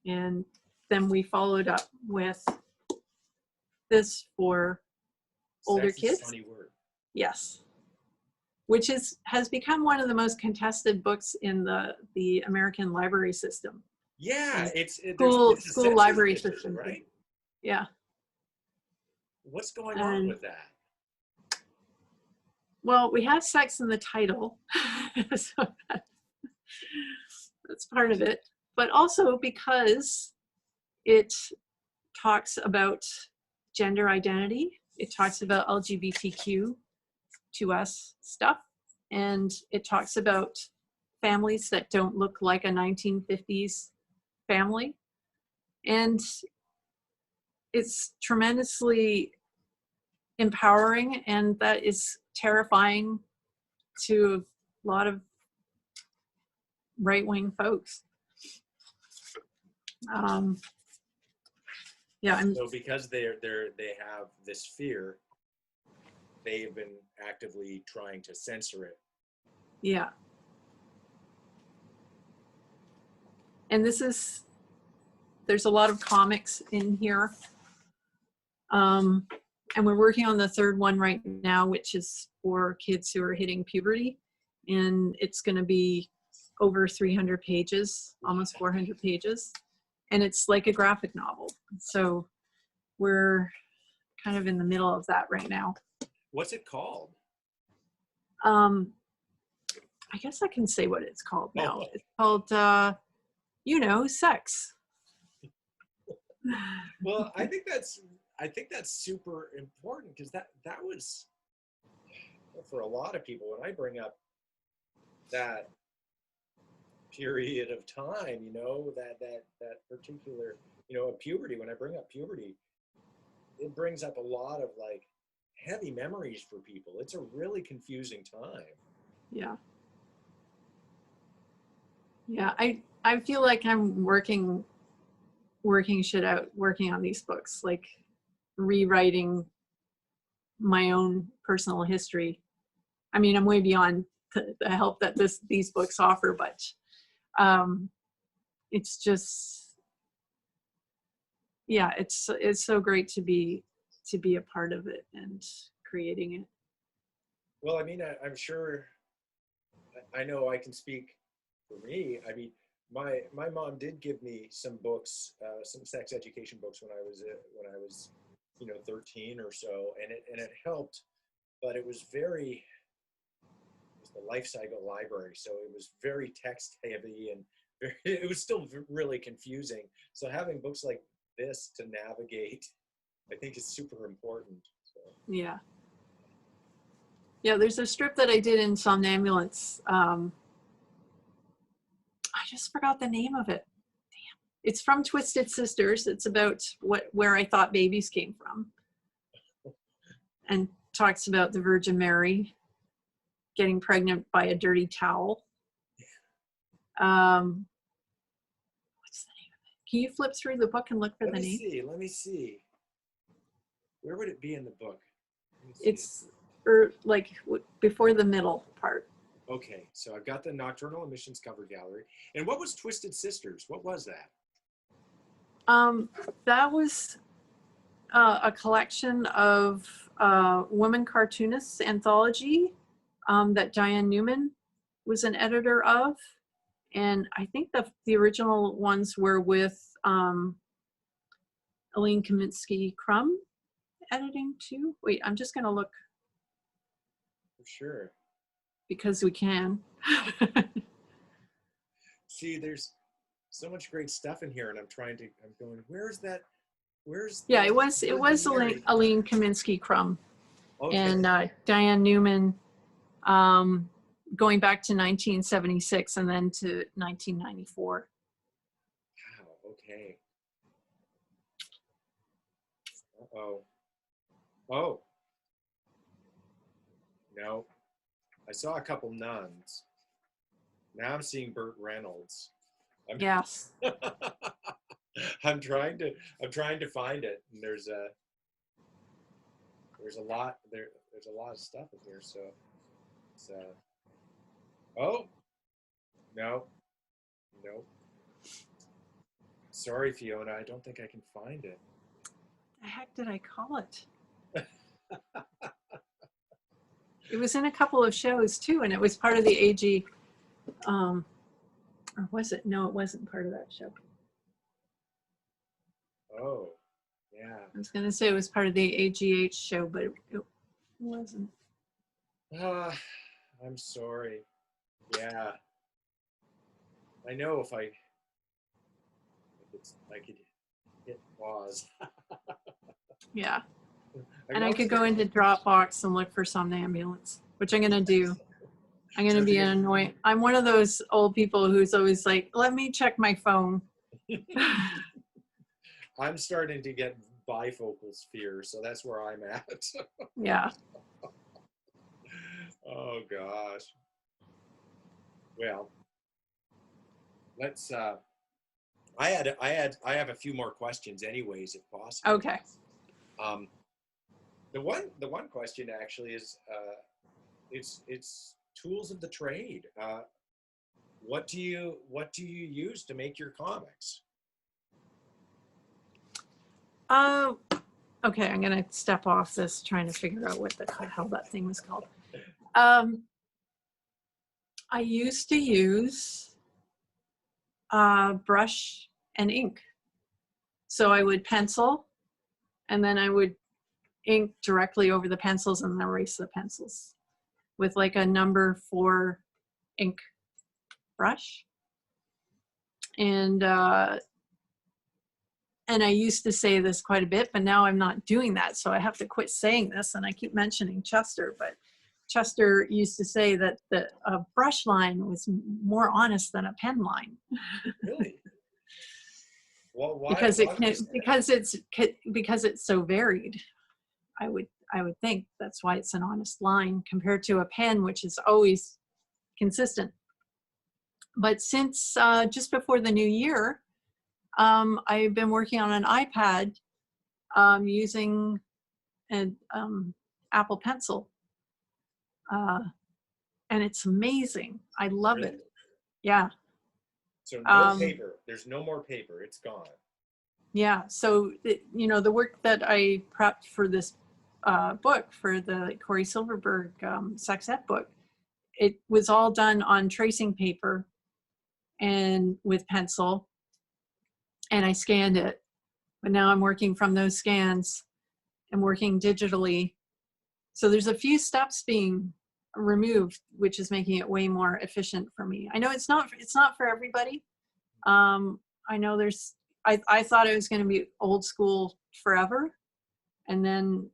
Speaker 2: And then we followed up with this for older
Speaker 1: Sex is
Speaker 2: kids.
Speaker 1: a funny word.
Speaker 2: Yes. Which has become one of the most contested books in the American library system.
Speaker 1: Yeah,
Speaker 2: it's
Speaker 1: a
Speaker 2: school library
Speaker 1: censorship,
Speaker 2: system,
Speaker 1: right?
Speaker 2: Yeah.
Speaker 1: What's going on with that?
Speaker 2: Well, we have sex in the title, so that's part of it. But also because it talks about gender identity, it talks about LGBTQ to us stuff, and it talks about families that don't look like a 1950s family. And it's tremendously empowering, and that is terrifying to a lot of right-wing folks.
Speaker 1: So because they have this fear, they've been actively trying to censor it.
Speaker 2: Yeah. And there's a lot of comics in here. And we're working on the third one right now, which is for kids who are hitting puberty. And it's going to be over 300 pages, almost 400 pages. And it's like a graphic novel. So we're kind of in the middle of that right now.
Speaker 1: What's it called?
Speaker 2: I guess I can say what it's called now.
Speaker 1: Oh.
Speaker 2: It's called, Sex.
Speaker 1: Well, I think that's super important, because that was, for a lot of people, when I bring up that period of time, that particular, puberty, when I bring up puberty, it brings up a lot of like heavy memories for people. It's a really confusing time.
Speaker 2: Yeah. Yeah, I feel like I'm working working on these books, like rewriting my own personal history. I mean, I'm way beyond the help that these books offer, but it's just, yeah, it's so great to be a part of it and creating it.
Speaker 1: Well, I mean, I'm sure, I know I can speak for me. I mean, my mom did give me some books, some sex education books when I was 13 or so, and it helped, but it was the life cycle library, so it was very text heavy, and it was still really confusing. So having books like this to navigate, I think, is super important. So.
Speaker 2: Yeah. Yeah, there's a strip that I did in Somnambulance. I just forgot the name of it. Damn. It's from Twisted Sisters. It's about where I thought babies came from, and talks about the Virgin Mary getting pregnant by a dirty towel. What's the name of it? Can you flip through the book and look for the name?
Speaker 1: Let me see. Where would it be in the book?
Speaker 2: It's like before the middle part.
Speaker 1: Okay, so I've got the Nocturnal Emissions cover gallery. And what was Twisted Sisters? What was that?
Speaker 2: That was a collection of women cartoonists anthology that Diane Newman was an editor of. And I think the original ones were with Aline Kaminsky-Crumb editing too. Wait, I'm just going to look.
Speaker 1: For sure.
Speaker 2: Because we can.
Speaker 1: See, there's so much great stuff in here, and I'm going, where's that?
Speaker 2: Yeah, it was Aline Kaminsky-Crumb.
Speaker 1: Okay.
Speaker 2: And Diane Newman, going back to 1976 and then to 1994.
Speaker 1: Wow, okay. Uh-oh. Oh. No. I saw a couple nuns. Now I'm seeing Burt Reynolds.
Speaker 2: Yes.
Speaker 1: I'm trying to find it, and there's a lot of stuff in here. So it's oh no. Sorry, Fiona, I don't think I can find it.
Speaker 2: The heck did I call it? It was in a couple of shows too, and it was part of the AG. Or was it? No, it wasn't part of that show.
Speaker 1: Oh, yeah.
Speaker 2: I was going to say it was part of the AGH show, but it wasn't.
Speaker 1: I'm sorry. Yeah. I know if I could hit pause.
Speaker 2: Yeah. And I could go into Dropbox and look for Somnambulance, which I'm going to do. I'm going to be annoying. I'm one of those old people who's always like, let me check my phone.
Speaker 1: I'm starting to get bifocal sphere, so that's where I'm at.
Speaker 2: Yeah.
Speaker 1: Oh gosh. Well, let's I have a few more questions anyways, if possible.
Speaker 2: Okay.
Speaker 1: The one question actually is it's tools of the trade. What do you use to make your comics?
Speaker 2: Okay, I'm gonna step off this trying to figure out what the hell that thing was called. I used to use brush and ink. So I would pencil, and then I would ink directly over the pencils and then erase the pencils with like a number 4 ink brush. And I used to say this quite a bit, but now I'm not doing that. So I have to quit saying this. And I keep mentioning Chester, but Chester used to say that a brush line was more honest than a pen line.
Speaker 1: Really? Well, why?
Speaker 2: Because it's so varied. I would think that's why it's an honest line compared to a pen, which is always consistent. But since just before the new year, I've been working on an iPad using an Apple Pencil, and it's amazing. I love
Speaker 1: Really?
Speaker 2: it. Yeah.
Speaker 1: So no
Speaker 2: Um,
Speaker 1: paper. There's no more paper. It's gone.
Speaker 2: yeah. So, you know, the work that I prepped for this book, for the Corey Silverberg Sextet book, it was all done on tracing paper and with pencil, and I scanned it. But now I'm working from those scans and working digitally. So there's a few steps being removed, which is making it way more efficient for me. I know it's not for everybody. I know I thought it was going to be old school forever. And then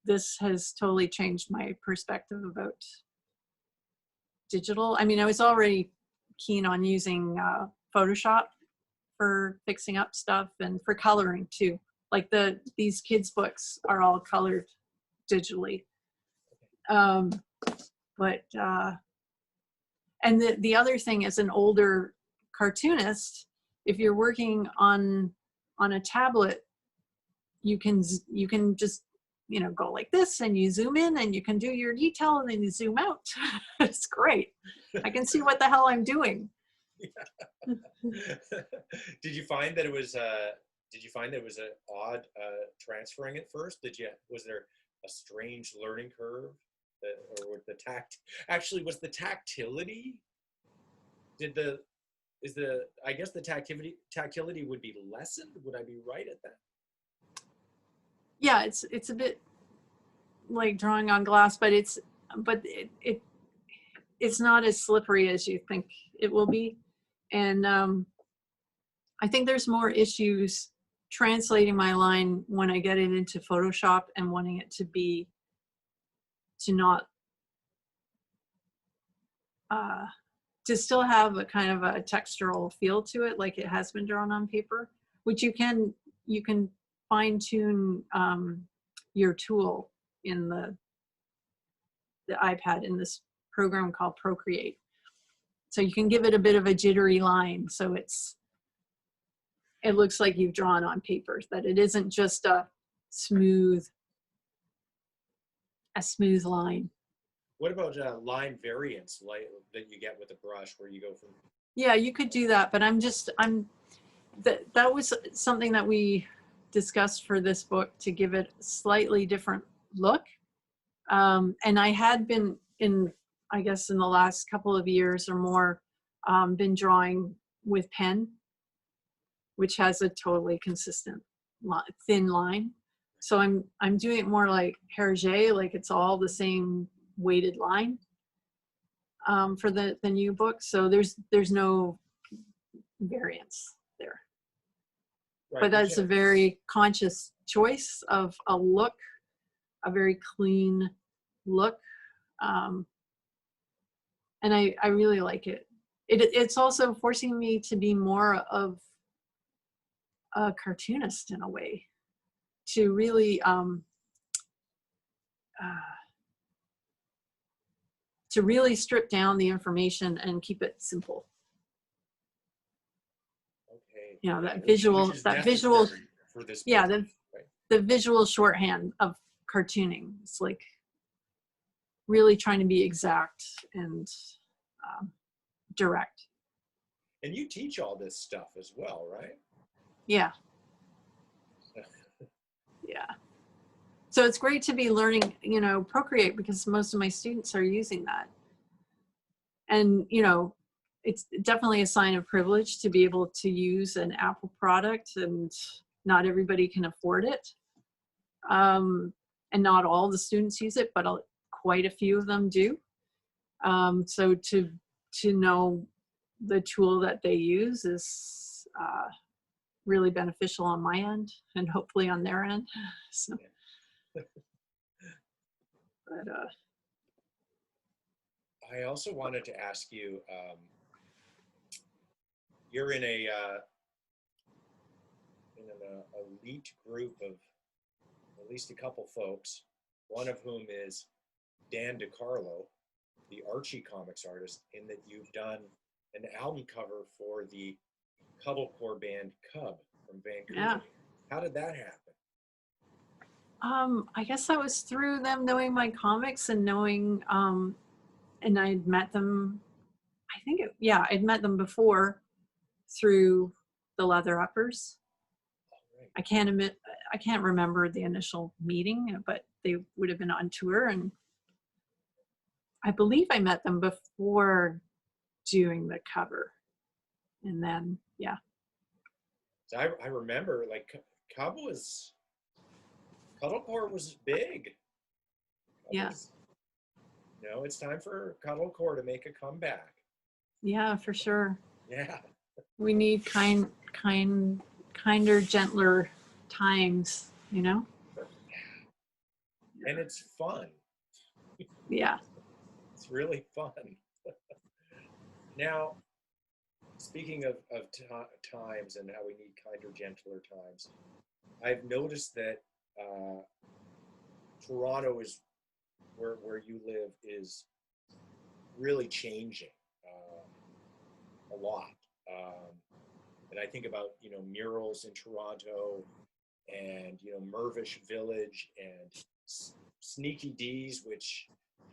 Speaker 2: this has totally changed my perspective about digital. I mean, I was already keen on using Photoshop for fixing up stuff and for coloring too. Like these kids' books are all colored digitally. But and the other thing, as an older cartoonist, if you're working on a tablet, you can just, you know, go like this and you zoom in and you can do your detail and then you zoom out. It's great. I can see what the hell I'm doing.
Speaker 1: Did you find that it was an odd transferring at first? Was there a strange learning curve? Or with the was the tactility? I guess the tactility would be lessened. Would I be right at that?
Speaker 2: Yeah, it's a bit like drawing on glass, but it's not as slippery as you think it will be. And I think there's more issues translating my line when I get it into Photoshop and wanting it to still have a kind of a textural feel to it, like it has been drawn on paper, which you can fine tune your tool in the iPad in this program called Procreate. So you can give it a bit of a jittery line, so it looks like you've drawn on paper, that it isn't just a smooth line.
Speaker 1: What about line variants, like that you get with a brush, where you go from?
Speaker 2: Yeah, you could do that, but that was something that we discussed for this book, to give it a slightly different look. And I had been I guess in the last couple of years or more, been drawing with pen, which has a totally consistent thin line. So I'm doing it more like Hergé, like it's all the same weighted line for the new book. So there's no variance there.
Speaker 1: Right,
Speaker 2: but that's a very conscious choice of a look, a very clean look. And I really like it. It's also forcing me to be more of a cartoonist in a way, to really strip down the information and keep it simple.
Speaker 1: Okay.
Speaker 2: You know, that
Speaker 1: Which
Speaker 2: visual,
Speaker 1: is
Speaker 2: that visual,
Speaker 1: for this
Speaker 2: yeah,
Speaker 1: business, right?
Speaker 2: the visual shorthand of cartooning. It's like really trying to be exact and direct.
Speaker 1: And you teach all this stuff as well, right?
Speaker 2: Yeah. Yeah. So it's great to be learning, you know, Procreate, because most of my students are using that. And, you know, it's definitely a sign of privilege to be able to use an Apple product, and not everybody can afford it. And not all the students use it, but quite a few of them do. So to know the tool that they use is really beneficial on my end, and hopefully on their end. So, but
Speaker 1: I also wanted to ask you, you're in an elite group of at least a couple folks, one of whom is Dan DiCarlo, the Archie comics artist, in that you've done an album cover for the cuddlecore band Cub from Vancouver.
Speaker 2: Yeah.
Speaker 1: How did that happen?
Speaker 2: I guess that was through them knowing my comics and knowing, and I'd met them, I'd met them before through the Leather Uppers.
Speaker 1: Right.
Speaker 2: I can't remember the initial meeting, but they would have been on tour, and I believe I met them before doing the cover. And then, yeah.
Speaker 1: So I remember, like, Cuddlecore was big.
Speaker 2: Yeah.
Speaker 1: It's time for Cuddlecore to make a comeback.
Speaker 2: Yeah, for sure.
Speaker 1: Yeah.
Speaker 2: We need kinder, gentler times, you know?
Speaker 1: And it's fun.
Speaker 2: Yeah.
Speaker 1: It's really fun. Now, speaking of times and how we need kinder, gentler times, I've noticed that Toronto is where you live is really changing a lot. And I think about, murals in Toronto and, Mirvish Village and Sneaky D's, which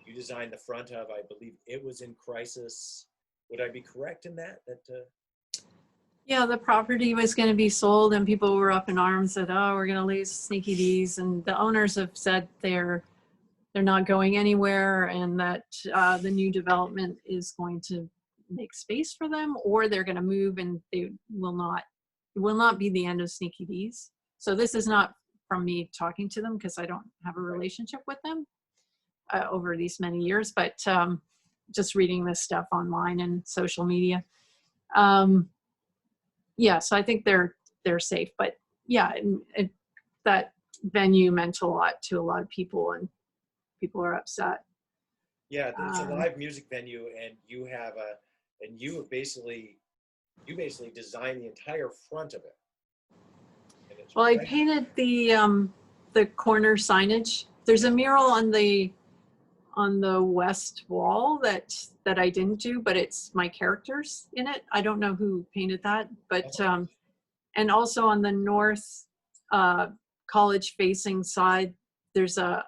Speaker 1: you designed the front of. I believe it was in crisis. Would I be correct in that?
Speaker 2: Yeah, the property was going to be sold and people were up in arms that, oh, we're going to lose Sneaky D's. And the owners have said they're not going anywhere, and that the new development is going to make space for them, or they're going to move and it will not be the end of Sneaky D's. So this is not from me talking to them, because I don't have a relationship with them over these many years, but just reading this stuff online and social media. Yeah, so I think they're safe, but yeah, that venue meant a lot to a lot of people, and people are upset.
Speaker 1: Yeah, it's a live music venue, and you basically designed the entire front of it.
Speaker 2: Well, I painted the corner signage. There's a mural on the west wall that I didn't do, but it's my characters in it. I don't know who painted that, but and also on the north college facing side, there's a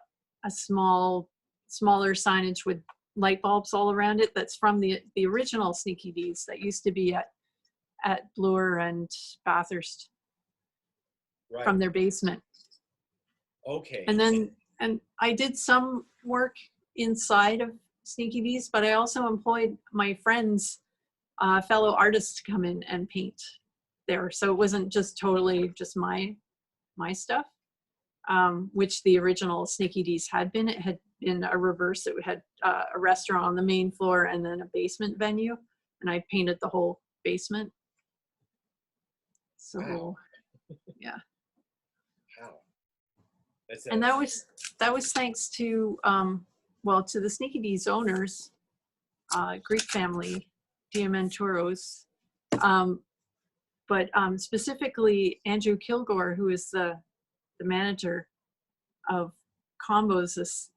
Speaker 2: smaller signage with light bulbs all around it. That's from the original Sneaky D's that used to be at Bloor and Bathurst, right, from their basement.
Speaker 1: Okay.
Speaker 2: And I did some work inside of Sneaky D's, but I also employed my friends, fellow artists, to come in and paint there. So it wasn't just totally just my stuff, which the original Sneaky D's had been. It had been a reverse. It had a restaurant on the main floor and then a basement venue, and I painted the whole basement. So, wow. Yeah.
Speaker 1: Wow.
Speaker 2: And that was thanks to to the Sneaky D's owners, Greek family, Diamanturos, but specifically Andrew Kilgore, who is the manager of Combos, this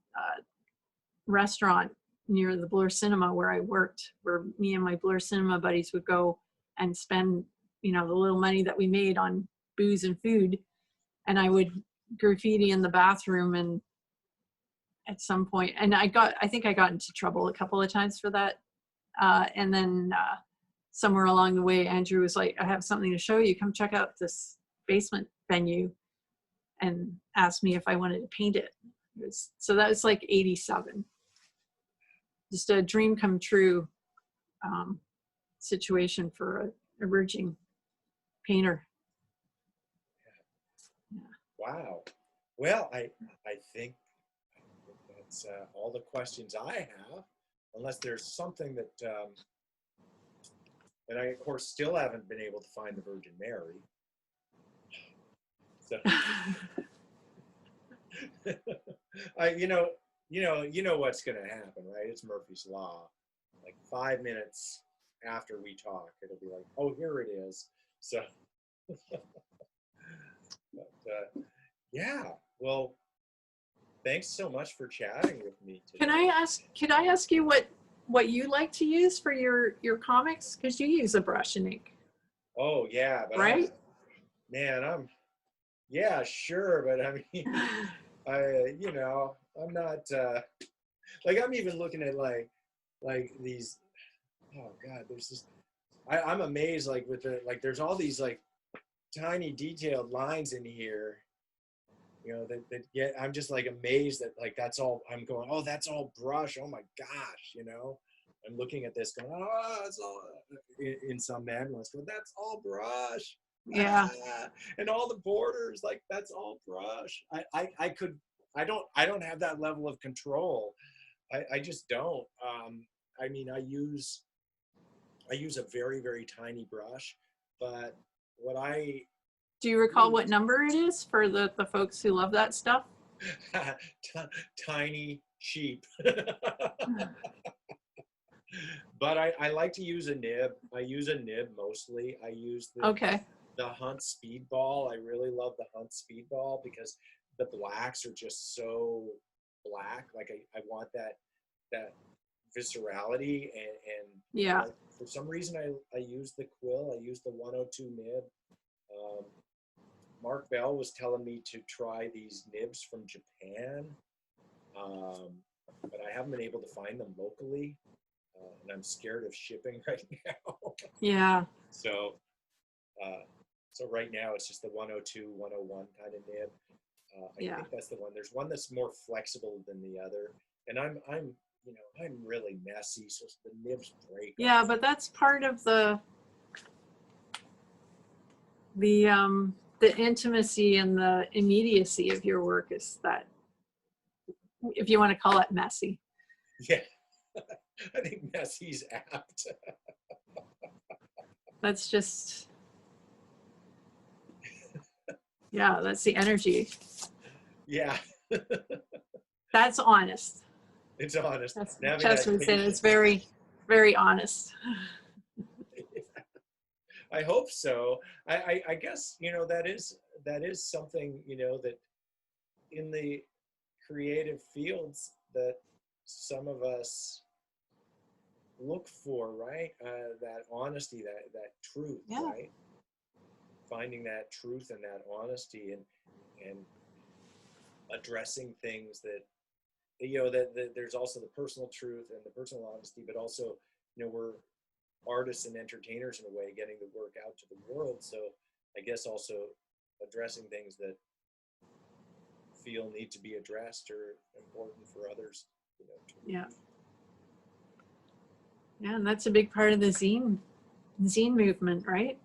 Speaker 2: restaurant near the Bloor Cinema where I worked, where me and my Bloor Cinema buddies would go and spend, the little money that we made on booze and food, and I would graffiti in the bathroom. And at some point, and I think I got into trouble a couple of times for that, and then somewhere along the way, Andrew was like, I have something to show you, come check out this basement venue, and asked me if I wanted to paint it. So that was like 87. Just a dream come true situation for a emerging painter.
Speaker 1: Yeah. Wow. Well, I think that's all the questions I have, unless there's something that and I, of course, still haven't been able to find the Virgin Mary. So, you know what's going to happen, right? It's Murphy's Law. Like 5 minutes after we talk, it'll be like, oh, here it is. So, but, yeah. Well, thanks so much for chatting with me today.
Speaker 2: Can I ask you what you like to use for your comics? Because you use a brush and ink.
Speaker 1: Oh yeah, but
Speaker 2: right?
Speaker 1: yeah, sure, but I mean, I'm not, like, I'm even looking at like these, oh God, there's just, I'm amazed, like, with there's all these, like, tiny detailed lines in here, that get, I'm just, like, amazed that, like, that's all, I'm going, oh, that's all brush. Oh my gosh, I'm looking at this going, oh, it's all, in some manuals, go, that's all brush.
Speaker 2: Yeah.
Speaker 1: And all the borders, like, that's all brush. I don't have that level of control. I just don't. I mean, I use a very, very tiny brush, but what I
Speaker 2: Do you recall
Speaker 1: use,
Speaker 2: what number it is for the folks who love that stuff?
Speaker 1: tiny, cheap. But I like to use a nib. I use a nib mostly. I use
Speaker 2: Okay.
Speaker 1: the Hunt Speedball. I really love the Hunt Speedball because the blacks are just so black. Like, I want that viscerality, and
Speaker 2: Yeah.
Speaker 1: for some reason I use the quill. I use the 102 nib. Um, Mark Bell was telling me to try these nibs from Japan, but I haven't been able to find them locally, and I'm scared of shipping right now.
Speaker 2: Yeah.
Speaker 1: So, so right now it's just the 102, 101 kind of nib. I
Speaker 2: Yeah.
Speaker 1: think that's the one. There's one that's more flexible than the other, and I'm really messy, so the nibs break.
Speaker 2: Yeah, but that's part of the intimacy and the immediacy of your work, is that, if you want to call it messy.
Speaker 1: Yeah, I think messy's apt.
Speaker 2: That's just, yeah, that's the energy.
Speaker 1: Yeah,
Speaker 2: That's honest.
Speaker 1: it's honest.
Speaker 2: That's
Speaker 1: And having
Speaker 2: Chester
Speaker 1: that
Speaker 2: would say it's
Speaker 1: patience.
Speaker 2: very, very honest.
Speaker 1: I hope so. I guess that is something that in the creative fields that some of us look for, right? That honesty, that truth,
Speaker 2: Yeah.
Speaker 1: right? Finding that truth and that honesty, and addressing things that there's also the personal truth and the personal honesty, but also we're artists and entertainers in a way, getting the work out to the world. So I guess also addressing things that feel need to be addressed or important for others.
Speaker 2: Yeah. Yeah, and that's a big part of the zine movement, right?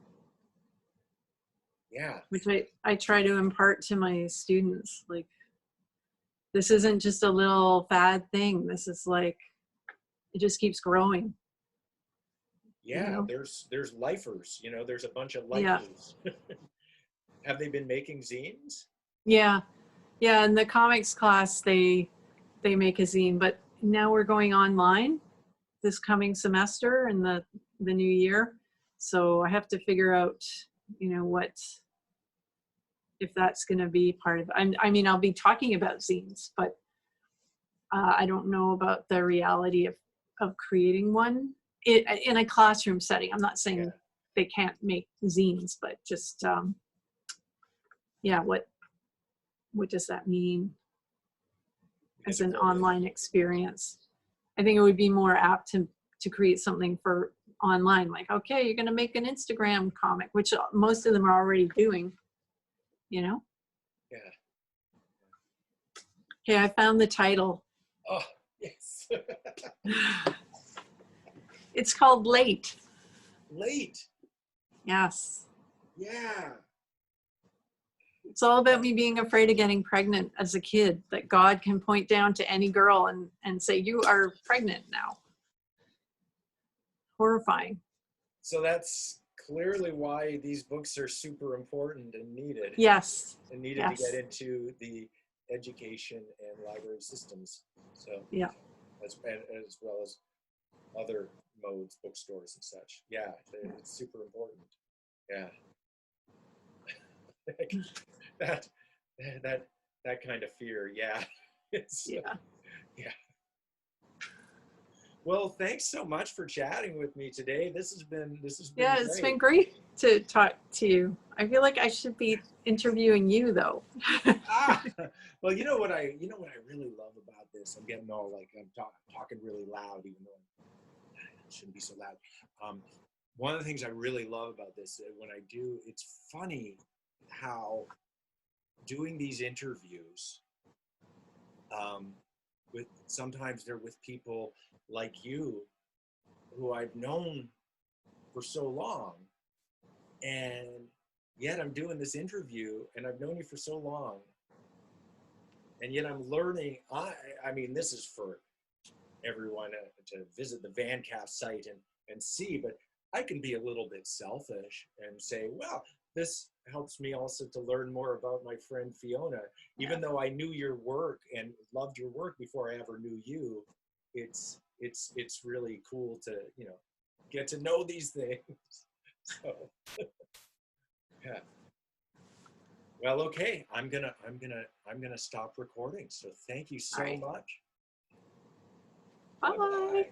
Speaker 1: Yeah.
Speaker 2: Which I try to impart to my students. Like, this isn't just a little fad thing. This is like, it just keeps growing.
Speaker 1: Yeah. There's lifers. There's a bunch of
Speaker 2: Yeah.
Speaker 1: lifers. Have they been making zines?
Speaker 2: Yeah. Yeah. In the comics class, they make a zine, but now we're going online this coming semester in the new year. So I have to figure out, what, if that's going to be part of, I mean, I'll be talking about zines, but I don't know about the reality of creating one in a classroom setting. I'm not
Speaker 1: Yeah.
Speaker 2: saying they can't make zines, but just, yeah, what does that mean as an online experience? I think it would be more apt to create something for online, like, okay, you're going to make an Instagram comic, which most of them are already doing,
Speaker 1: Yeah.
Speaker 2: Okay, I found the title.
Speaker 1: Oh, yes.
Speaker 2: It's called Late.
Speaker 1: Late.
Speaker 2: Yes.
Speaker 1: Yeah.
Speaker 2: It's all about me being afraid of getting pregnant as a kid, that God can point down to any girl and say, you are pregnant now. Horrifying.
Speaker 1: So that's clearly why these books are super important and needed.
Speaker 2: Yes.
Speaker 1: And needed to get into the education and library systems. So
Speaker 2: yeah,
Speaker 1: as well as other modes, bookstores and such. Yeah, it's super important. Yeah. that kind of fear. Yeah. It's
Speaker 2: yeah.
Speaker 1: yeah. Well, thanks so much for chatting with me today. This has been
Speaker 2: Yeah, it's
Speaker 1: great.
Speaker 2: been great to talk to you. I feel like I should be interviewing you though.
Speaker 1: Ah, well, you know what I really love about this. I'm getting all like I'm talking really loud, even though I shouldn't be so loud. Um, one of the things I really love about this, when I do, it's funny how doing these interviews, um, with sometimes they're with people like you who I've known for so long, and yet I'm doing this interview and I've known you for so long, and yet I'm learning. I mean, this is for everyone to visit the VanCAF site and see, but I can be a little bit selfish and say, well, this helps me also to learn more about my friend Fiona. Even though I knew your work and loved your work before I ever knew you, it's really cool to, get to know these things. So yeah. Well, okay. I'm gonna stop recording. So thank you
Speaker 2: All
Speaker 1: so
Speaker 2: right.
Speaker 1: much. Bye
Speaker 2: Bye.
Speaker 1: bye.